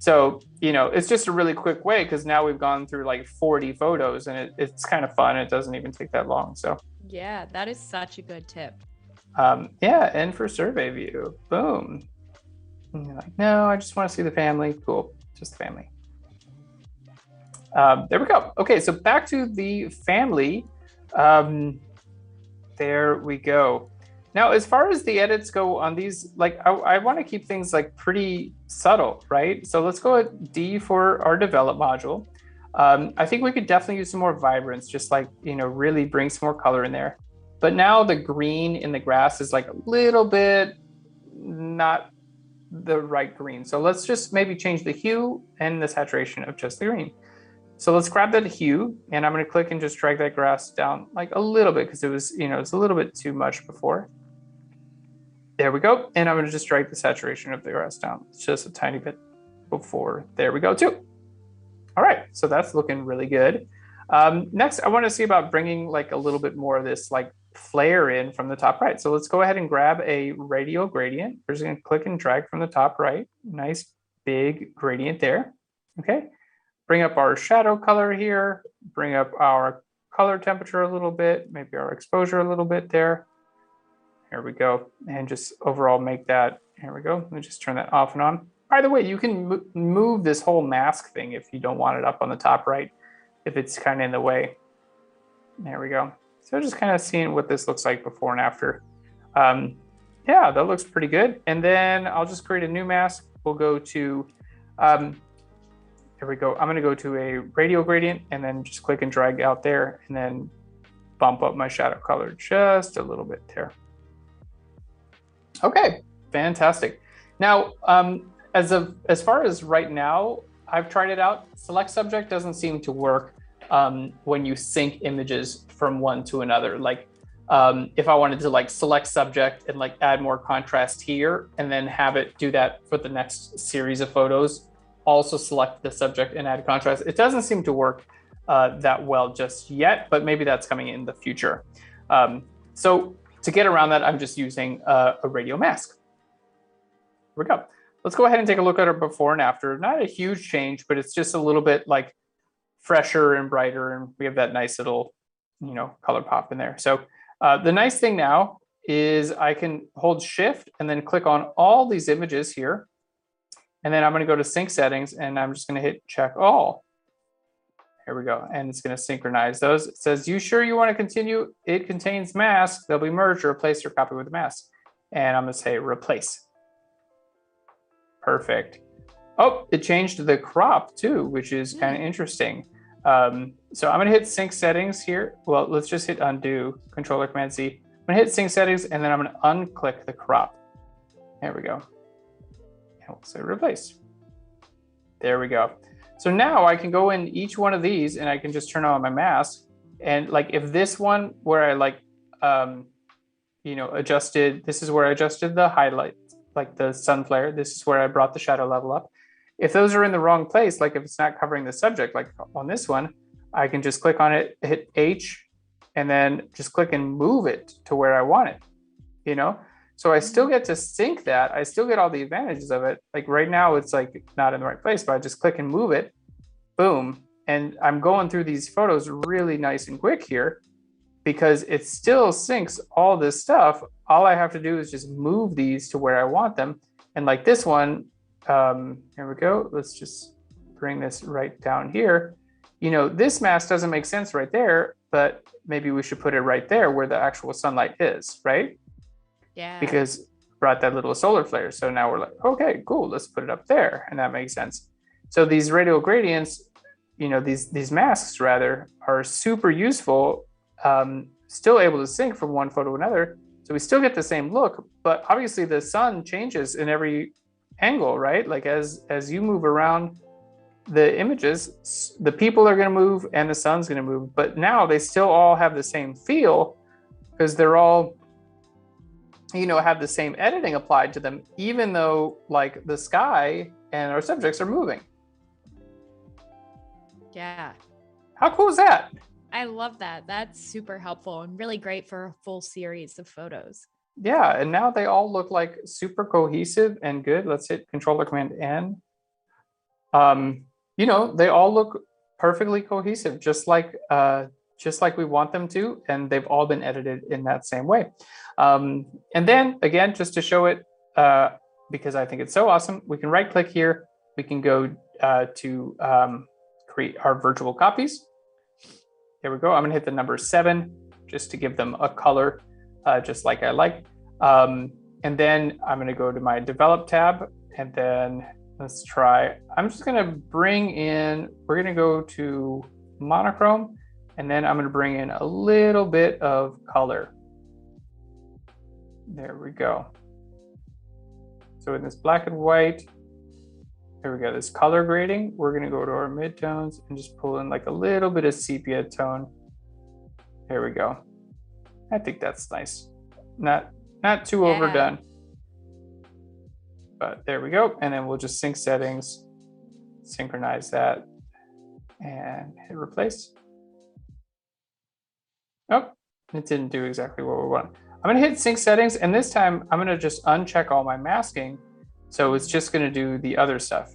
So, you know, it's just a really quick way, because now we've gone through like 40 photos, and it's kind of fun. It doesn't even take that long. So yeah, that is such a good tip. Yeah, N for survey view, boom. And you're like, no, I just want to see the family. Cool, just the family. There we go. Okay, so back to the family. There we go. Now, as far as the edits go on these, like I want to keep things like pretty subtle, right? So let's go at D for our develop module. I think we could definitely use some more vibrance, just like, you know, really bring some more color in there. But now the green in the grass is like a little bit not the right green. So let's just maybe change the hue and the saturation of just the green. So let's grab that hue, and I'm going to click and just drag that grass down like a little bit, because it was, you know, it's a little bit too much before. There we go. And I'm going to just drag the saturation of the grass down just a tiny bit before. There we go too. All right, so that's looking really good. Next, I want to see about bringing like a little bit more of this like flare in from the top right. So let's go ahead and grab a radial gradient. We're just going to click and drag from the top right. Nice big gradient there. Okay. Bring up our shadow color here, bring up our color temperature a little bit, maybe our exposure a little bit there. Here we go. And just overall make that, here we go. Let me just turn that off and on. By the way, you can move this whole mask thing if you don't want it up on the top right, if it's kind of in the way. There we go. So just kind of seeing what this looks like before and after. Yeah, that looks pretty good. And then I'll just create a new mask. We'll go to, here we go. I'm going to go to a radial gradient and then just click and drag out there, and then bump up my shadow color just a little bit there. Okay, fantastic. Now, as far as right now, I've tried it out. Select subject doesn't seem to work when you sync images from one to another. Like if I wanted to like select subject and like add more contrast here, and then have it do that for the next series of photos, also select the subject and add contrast. It doesn't seem to work that well just yet, but maybe that's coming in the future. So to get around that, I'm just using a radial mask. Here we go. Let's go ahead and take a look at our before and after. Not a huge change, but it's just a little bit like fresher and brighter, and we have that nice little, you know, color pop in there. So the nice thing now is I can hold Shift and then click on all these images here. And then I'm going to go to sync settings, and I'm just going to hit check all. Here we go. And it's going to synchronize those. It says, you sure you want to continue? It contains masks. They'll be merged or replaced or copied with the mask. And I'm going to say replace. Perfect. Oh, it changed the crop too, which is kind of interesting. So I'm going to hit sync settings here. Well, let's just hit undo, Control Command C. I'm going to hit sync settings, and then I'm going to unclick the crop. There we go. And we'll say replace. There we go. So now I can go in each one of these, and I can just turn on my mask. And like if this one where I like, you know, adjusted, this is where I adjusted the highlight, like the sun flare. This is where I brought the shadow level up. If those are in the wrong place, like if it's not covering the subject, like on this one, I can just click on it, hit H, and then just click and move it to where I want it, you know? So I still get to sync that. I still get all the advantages of it. Like right now, it's like not in the right place, but I just click and move it, boom. And I'm going through these photos really nice and quick here. because it still syncs all this stuff. All I have to do is just move these to where I want them. And like this one, here we go. Let's just bring this right down here. You know, this mask doesn't make sense right there, but maybe we should put it right there where the actual sunlight is, right? Yeah. Because brought that little solar flare. So now we're like, okay, cool, let's put it up there. And that makes sense. So these radial gradients, you know, these masks rather, are super useful, still able to sync from one photo to another. So we still get the same look, but obviously the sun changes in every angle, right? Like as you move around the images, the people are going to move and the sun's going to move, but now they still all have the same feel because they're all, you know, have the same editing applied to them, even though like the sky and our subjects are moving. Yeah. How cool is that? I love that. That's super helpful and really great for a full series of photos. Yeah, and now they all look like super cohesive and good. Let's hit Control or Command N. You know, they all look perfectly cohesive, just like we want them to, and they've all been edited in that same way. And then again, just to show it, because I think it's so awesome, we can right click here. We can go to create our virtual copies. Here we go. I'm gonna hit the number 7 just to give them a color, just like I like. And then I'm gonna go to my develop tab, and then let's try, I'm just gonna bring in, we're gonna go to monochrome, and then I'm gonna bring in a little bit of color. There we go. So in this black and white, here we go, this color grading, we're gonna go to our midtones and just pull in like a little bit of sepia tone. There we go. I think that's nice. Not too overdone. But there we go. And then we'll just sync settings, synchronize that, and hit replace. Oh, it didn't do exactly what we want. I'm gonna hit sync settings, and this time I'm gonna just uncheck all my masking. So it's just gonna do the other stuff.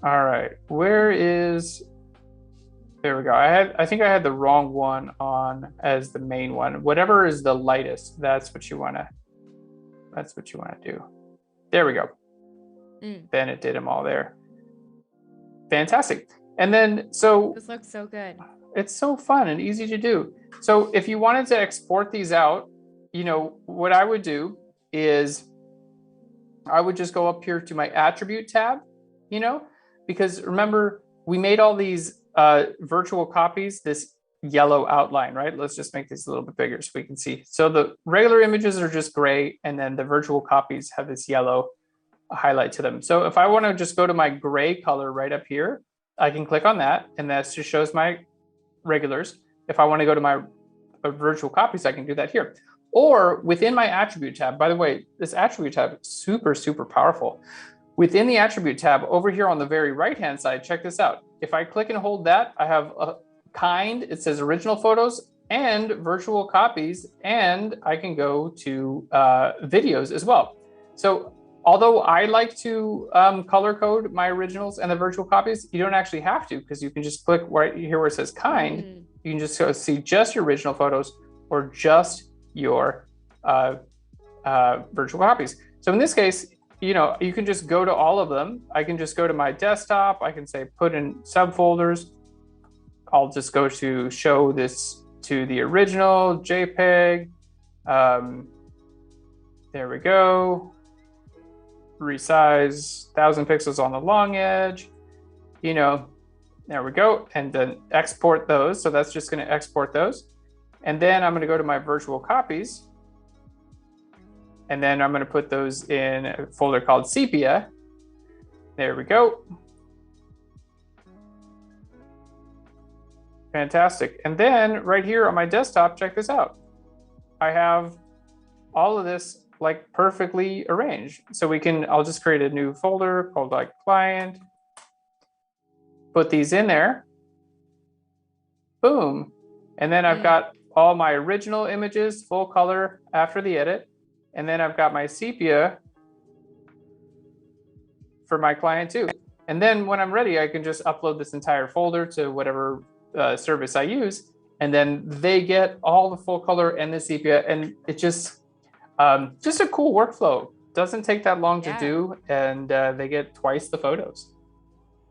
All right, where is, there we go. I think I had the wrong one on as the main one. Whatever is the lightest, that's what you wanna do. There we go. Then it did them all there. Fantastic. And then, so this looks so good. It's so fun and easy to do. So if you wanted to export these out, you know, what I would do is I would just go up here to my attribute tab, you know, because remember, we made all these virtual copies, this yellow outline, right? Let's just make this a little bit bigger so we can see. So the regular images are just gray, and then the virtual copies have this yellow highlight to them. So if I want to just go to my gray color right up here, I can click on that, and that just shows my regulars. If I want to go to my virtual copies, I can do that here. Or within my attribute tab, by the way, this attribute tab is super, super powerful. Within the attribute tab over here on the very right-hand side, check this out. If I click and hold that, I have a kind, it says original photos and virtual copies, and I can go to videos as well. So although I like to color code my originals and the virtual copies, you don't actually have to, because you can just click right here where it says kind. You can just go see just your original photos or just your virtual copies. So in this case, you know, you can just go to all of them. I can just go to my desktop. I can say put in subfolders. I'll just go to show this to the original JPEG. There we go. Resize 1000 pixels on the long edge, you know, there we go. And then export those. So that's just going to export those. And then I'm going to go to my virtual copies. And then I'm going to put those in a folder called sepia. There we go. Fantastic. And then right here on my desktop, check this out. I have all of this like perfectly arranged. So we can, I'll just create a new folder called like client, put these in there, boom. And then I've got all my original images, full color after the edit. And then I've got my sepia for my client too. And then when I'm ready, I can just upload this entire folder to whatever service I use. And then they get all the full color and the sepia. And it just a cool workflow. Doesn't take that long to do. And they get twice the photos.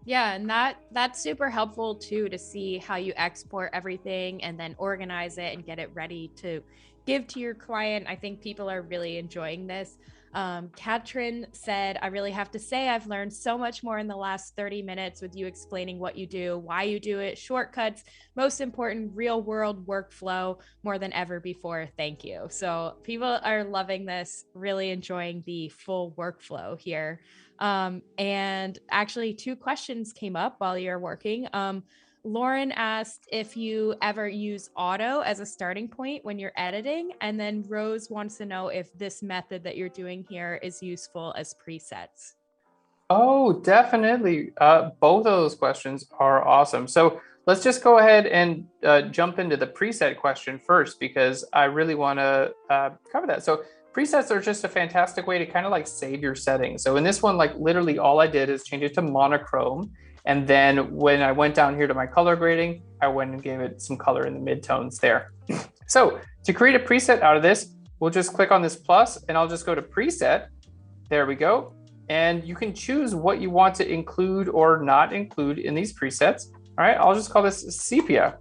Yeah, and that's super helpful too, to see how you export everything and then organize it and get it ready to give to your client. I think people are really enjoying this. Katrin said, I really have to say I've learned so much more in the last 30 minutes with you explaining what you do, why you do it, shortcuts, most important, real world workflow more than ever before. Thank you. So people are loving this, really enjoying the full workflow here. And actually 2 questions came up while you're working. Lauren asked if you ever use auto as a starting point when you're editing. And then Rose wants to know if this method that you're doing here is useful as presets. Oh, definitely. Both of those questions are awesome. So let's just go ahead and jump into the preset question first, because I really want to cover that. So presets are just a fantastic way to kind of like save your settings. So in this one, like literally all I did is change it to monochrome. And then when I went down here to my color grading, I went and gave it some color in the midtones there. So to create a preset out of this, we'll just click on this plus and I'll just go to preset. There we go. And you can choose what you want to include or not include in these presets. All right, I'll just call this sepia.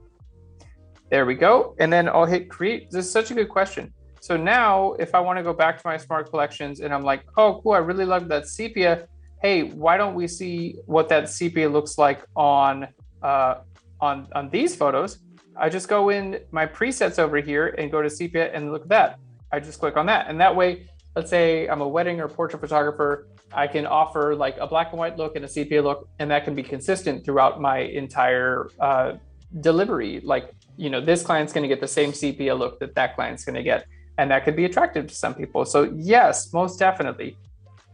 There we go. And then I'll hit create. This is such a good question. So now if I want to go back to my smart collections and I'm like, oh, cool, I really love that sepia. Hey, why don't we see what that sepia looks like on these photos? I just go in my presets over here and go to sepia and look at that. I just click on that. And that way, let's say I'm a wedding or portrait photographer, I can offer like a black and white look and a sepia look, and that can be consistent throughout my entire delivery. Like, you know, this client's going to get the same sepia look that client's going to get, and that could be attractive to some people. So yes, most definitely.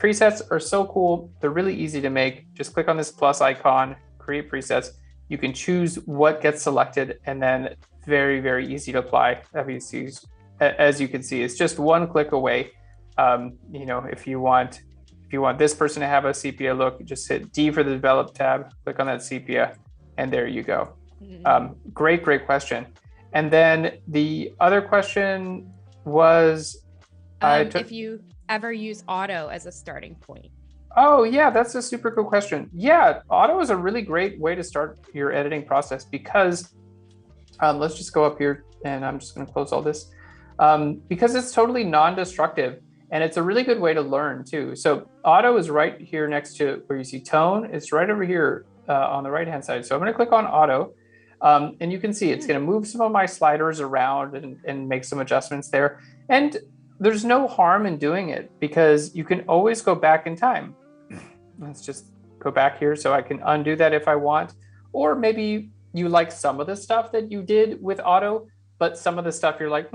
Presets are so cool. They're really easy to make. Just click on this plus icon, create presets. You can choose what gets selected, and then very, very easy to apply. As you can see, it's just one click away. You know, if you want this person to have a sepia look, just hit D for the develop tab, click on that sepia, and there you go. Great question. And then the other question was, if you ever use auto as a starting point. Oh yeah, that's a super cool question. Yeah, auto is a really great way to start your editing process, because let's just go up here and I'm just going to close all this, because it's totally non-destructive. And it's a really good way to learn too. So auto is right here next to where you see tone. It's right over here on the right-hand side. So I'm going to click on auto, and you can see it's going to move some of my sliders around and make some adjustments there. And there's no harm in doing it, because you can always go back in time. Let's just go back here so I can undo that if I want. Or maybe you like some of the stuff that you did with auto, but some of the stuff you're like,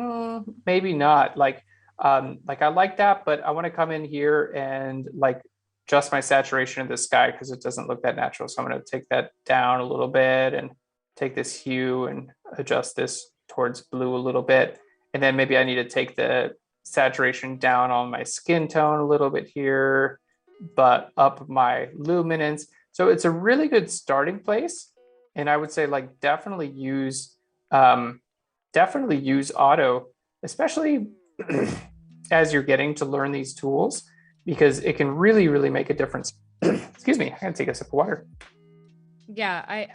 maybe not. Like I like that, but I want to come in here and like adjust my saturation of the sky because it doesn't look that natural. So I'm going to take that down a little bit and take this hue and adjust this towards blue a little bit. And then maybe I need to take the saturation down on my skin tone a little bit here, but up my luminance. So it's a really good starting place. And I would say like definitely use auto, especially as you're getting to learn these tools, because it can really, really make a difference. Excuse me, I gotta take a sip of water. Yeah, I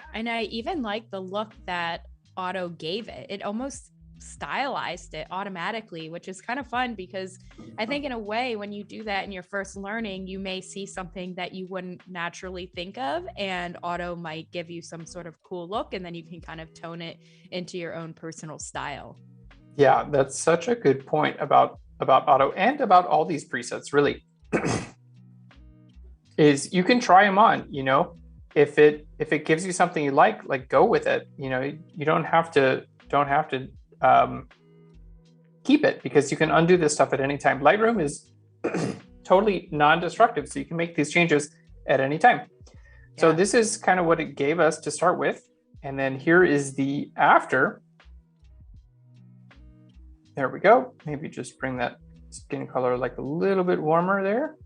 even like the look that auto gave it. It almost stylized it automatically, which is kind of fun, because I think in a way when you do that in your first learning, you may see something that you wouldn't naturally think of, and auto might give you some sort of cool look, and then you can kind of tone it into your own personal style. Yeah, that's such a good point about auto and about all these presets, really. Is you can try them on, you know, if it gives you something you like go with it. You know, you don't have to keep it, because you can undo this stuff at any time. Lightroom is totally non-destructive, so you can make these changes at any time. Yeah. So this is kind of what it gave us to start with. And then here is the after. There we go. Maybe just bring that skin color like a little bit warmer there.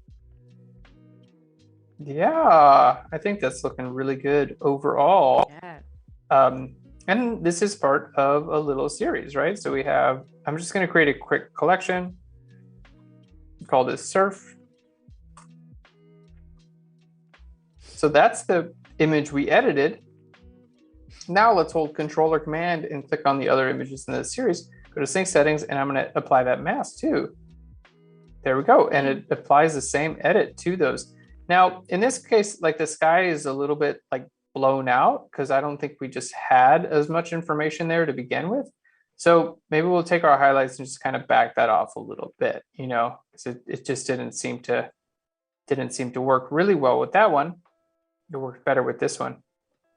Yeah, I think that's looking really good overall. Yeah. Um, and this is part of a little series, right? So I'm just going to create a quick collection, call this surf. So that's the image we edited. Now let's hold Control or Command and click on the other images in the series. Go to Sync Settings, and I'm going to apply that mask too. There we go. And it applies the same edit to those. Now, in this case, like the sky is a little bit like blown out because I don't think we just had as much information there to begin with. So maybe we'll take our highlights and just kind of back that off a little bit, you know, because it just didn't seem to work really well with that one. It worked better with this one.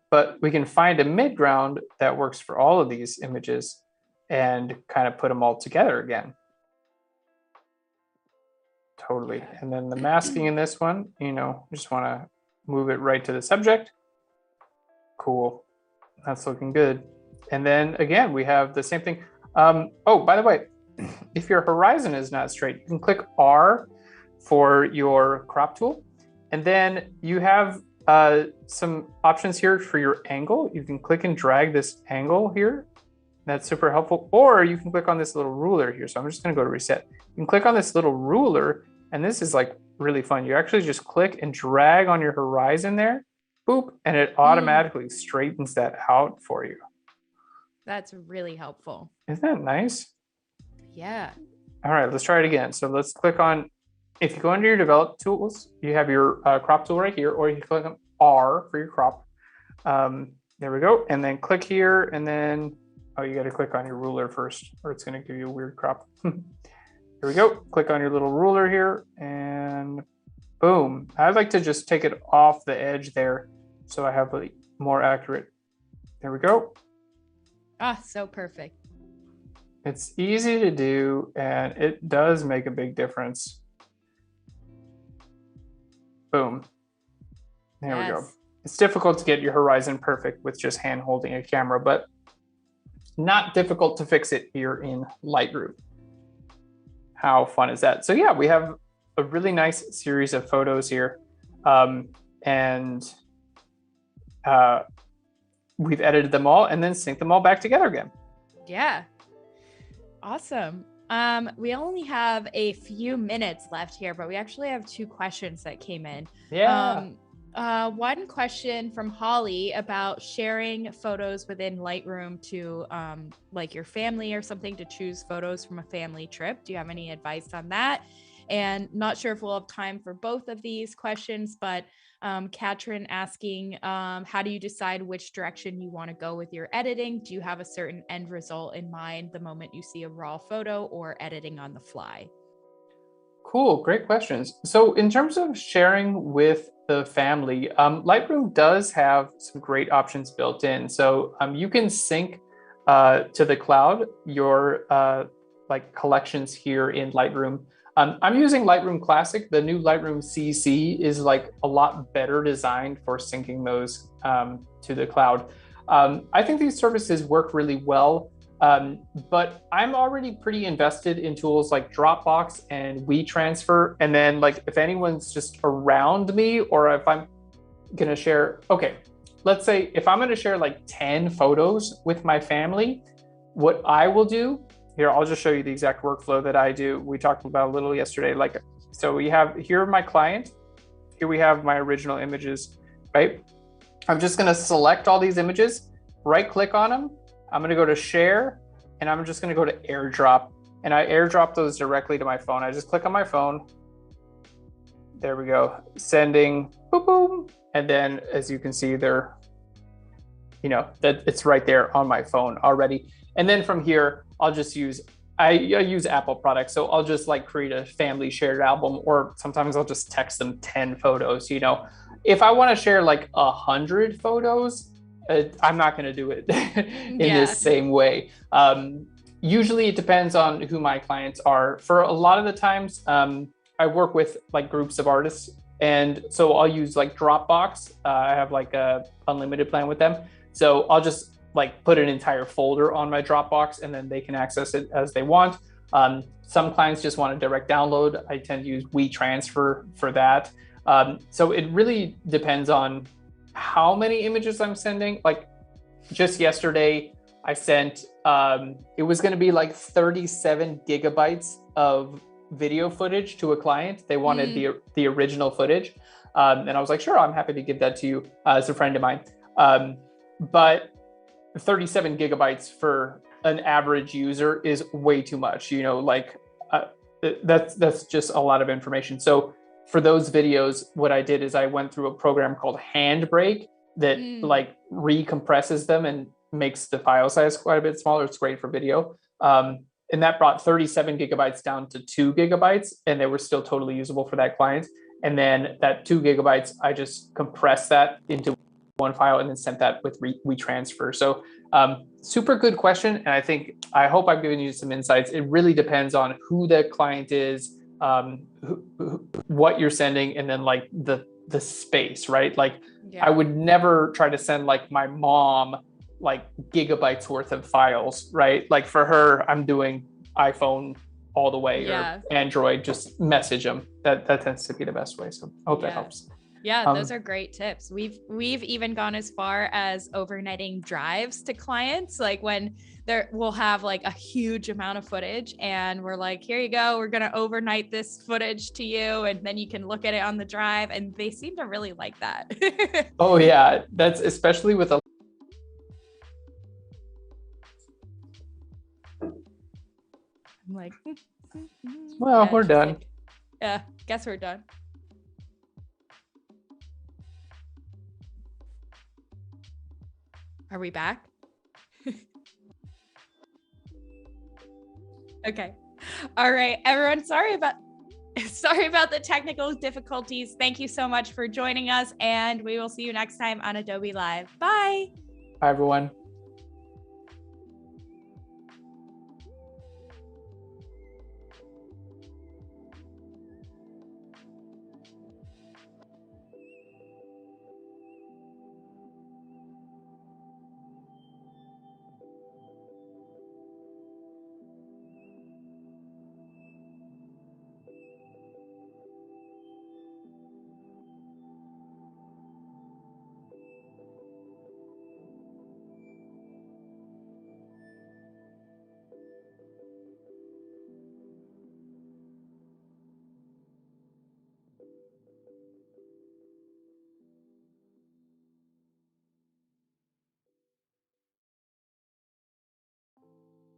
But we can find a mid-ground that works for all of these images and kind of put them all together again. Totally. And then the masking in this one, you know, just want to move it right to the subject. Cool. That's looking good. And then again, we have the same thing. Oh, by the way, if your horizon is not straight, you can click R for your crop tool. And then you have some options here for your angle. You can click and drag this angle here. That's super helpful. Or you can click on this little ruler here. So I'm just going to go to reset. You can click on this little ruler, and this is like really fun. You actually just click and drag on your horizon there, boop, and it automatically straightens that out for you. That's really helpful. Isn't that nice? Yeah. All right, let's try it again. So let's click on, if you go under your develop tools, you have your crop tool right here, or you can click on R for your crop. There we go. And then click here, and then, oh, you got to click on your ruler first, or it's going to give you a weird crop. Here we go. Click on your little ruler here, and boom. I'd like to just take it off the edge there so I have a more accurate. There we go. Ah, so perfect. It's easy to do, and it does make a big difference. Boom. There we go. It's difficult to get your horizon perfect with just hand holding a camera, but not difficult to fix it here in Lightroom. How fun is that? So yeah, we have a really nice series of photos here. We've edited them all and then synced them all back together again. Yeah. Awesome. We only have a few minutes left here, but we actually have 2 questions that came in. Yeah. One question from Holly about sharing photos within Lightroom to like your family or something to choose photos from a family trip. Do you have any advice on that? And not sure if we'll have time for both of these questions, but Katrin asking, how do you decide which direction you want to go with your editing? Do you have a certain end result in mind the moment you see a raw photo, or editing on the fly? Cool, great questions. So in terms of sharing with the family, Lightroom does have some great options built in. So you can sync to the cloud your like collections here in Lightroom. I'm using Lightroom Classic. The new Lightroom CC is like a lot better designed for syncing those to the cloud. I think these services work really well. But I'm already pretty invested in tools like Dropbox and WeTransfer. And then like if anyone's just around me, or if I'm gonna share, okay, let's say if I'm gonna share like 10 photos with my family, what I will do, here, I'll just show you the exact workflow that I do. We talked about a little yesterday. Like, so we have here my client, here we have my original images, right? I'm just gonna select all these images, right click on them. I'm gonna go to share, and I'm just gonna go to airdrop, and I airdrop those directly to my phone. I just click on my phone. There we go, sending, boom, boom. And then as you can see, they're, you know, that it's right there on my phone already. And then from here, I'll just use, I use Apple products. So I'll just like create a family shared album, or sometimes I'll just text them 10 photos, you know. If I wanna share like 100 photos, I'm not going to do it in this same way. Usually it depends on who my clients are. For a lot of the times, I work with like groups of artists, and so I'll use like Dropbox. I have like a unlimited plan with them. So I'll just like put an entire folder on my Dropbox, and then they can access it as they want. Some clients just want a direct download. I tend to use WeTransfer for that. So it really depends on how many images I'm sending. Like just yesterday, I sent, it was going to be like 37 gigabytes of video footage to a client. They wanted the original footage. And I was like, sure, I'm happy to give that to you as a friend of mine. But 37 gigabytes for an average user is way too much, like that's just a lot of information. So for those videos, what I did is I went through a program called Handbrake that like recompresses them and makes the file size quite a bit smaller. It's great for video. And that brought 37 gigabytes down to 2 gigabytes, and they were still totally usable for that client. And then that 2 gigabytes, I just compressed that into one file and then sent that with WeTransfer. So super good question. And I hope I've given you some insights. It really depends on who the client is, what you're sending, and then like the space, right? Like I would never try to send like my mom like gigabytes worth of files, right? Like for her, I'm doing iPhone all the way or Android, just message them. That tends to be the best way. So I hope that helps. Yeah, those are great tips. We've even gone as far as overnighting drives to clients, like when we'll have like a huge amount of footage and we're like, here you go, we're going to overnight this footage to you, and then you can look at it on the drive, and they seem to really like that. Oh yeah, that's especially with a I'm like, well, we're done. Yeah, guess we're done. Are we back? Okay. All right, everyone. Sorry about the technical difficulties. Thank you so much for joining us, and we will see you next time on Adobe Live. Bye. Bye, everyone.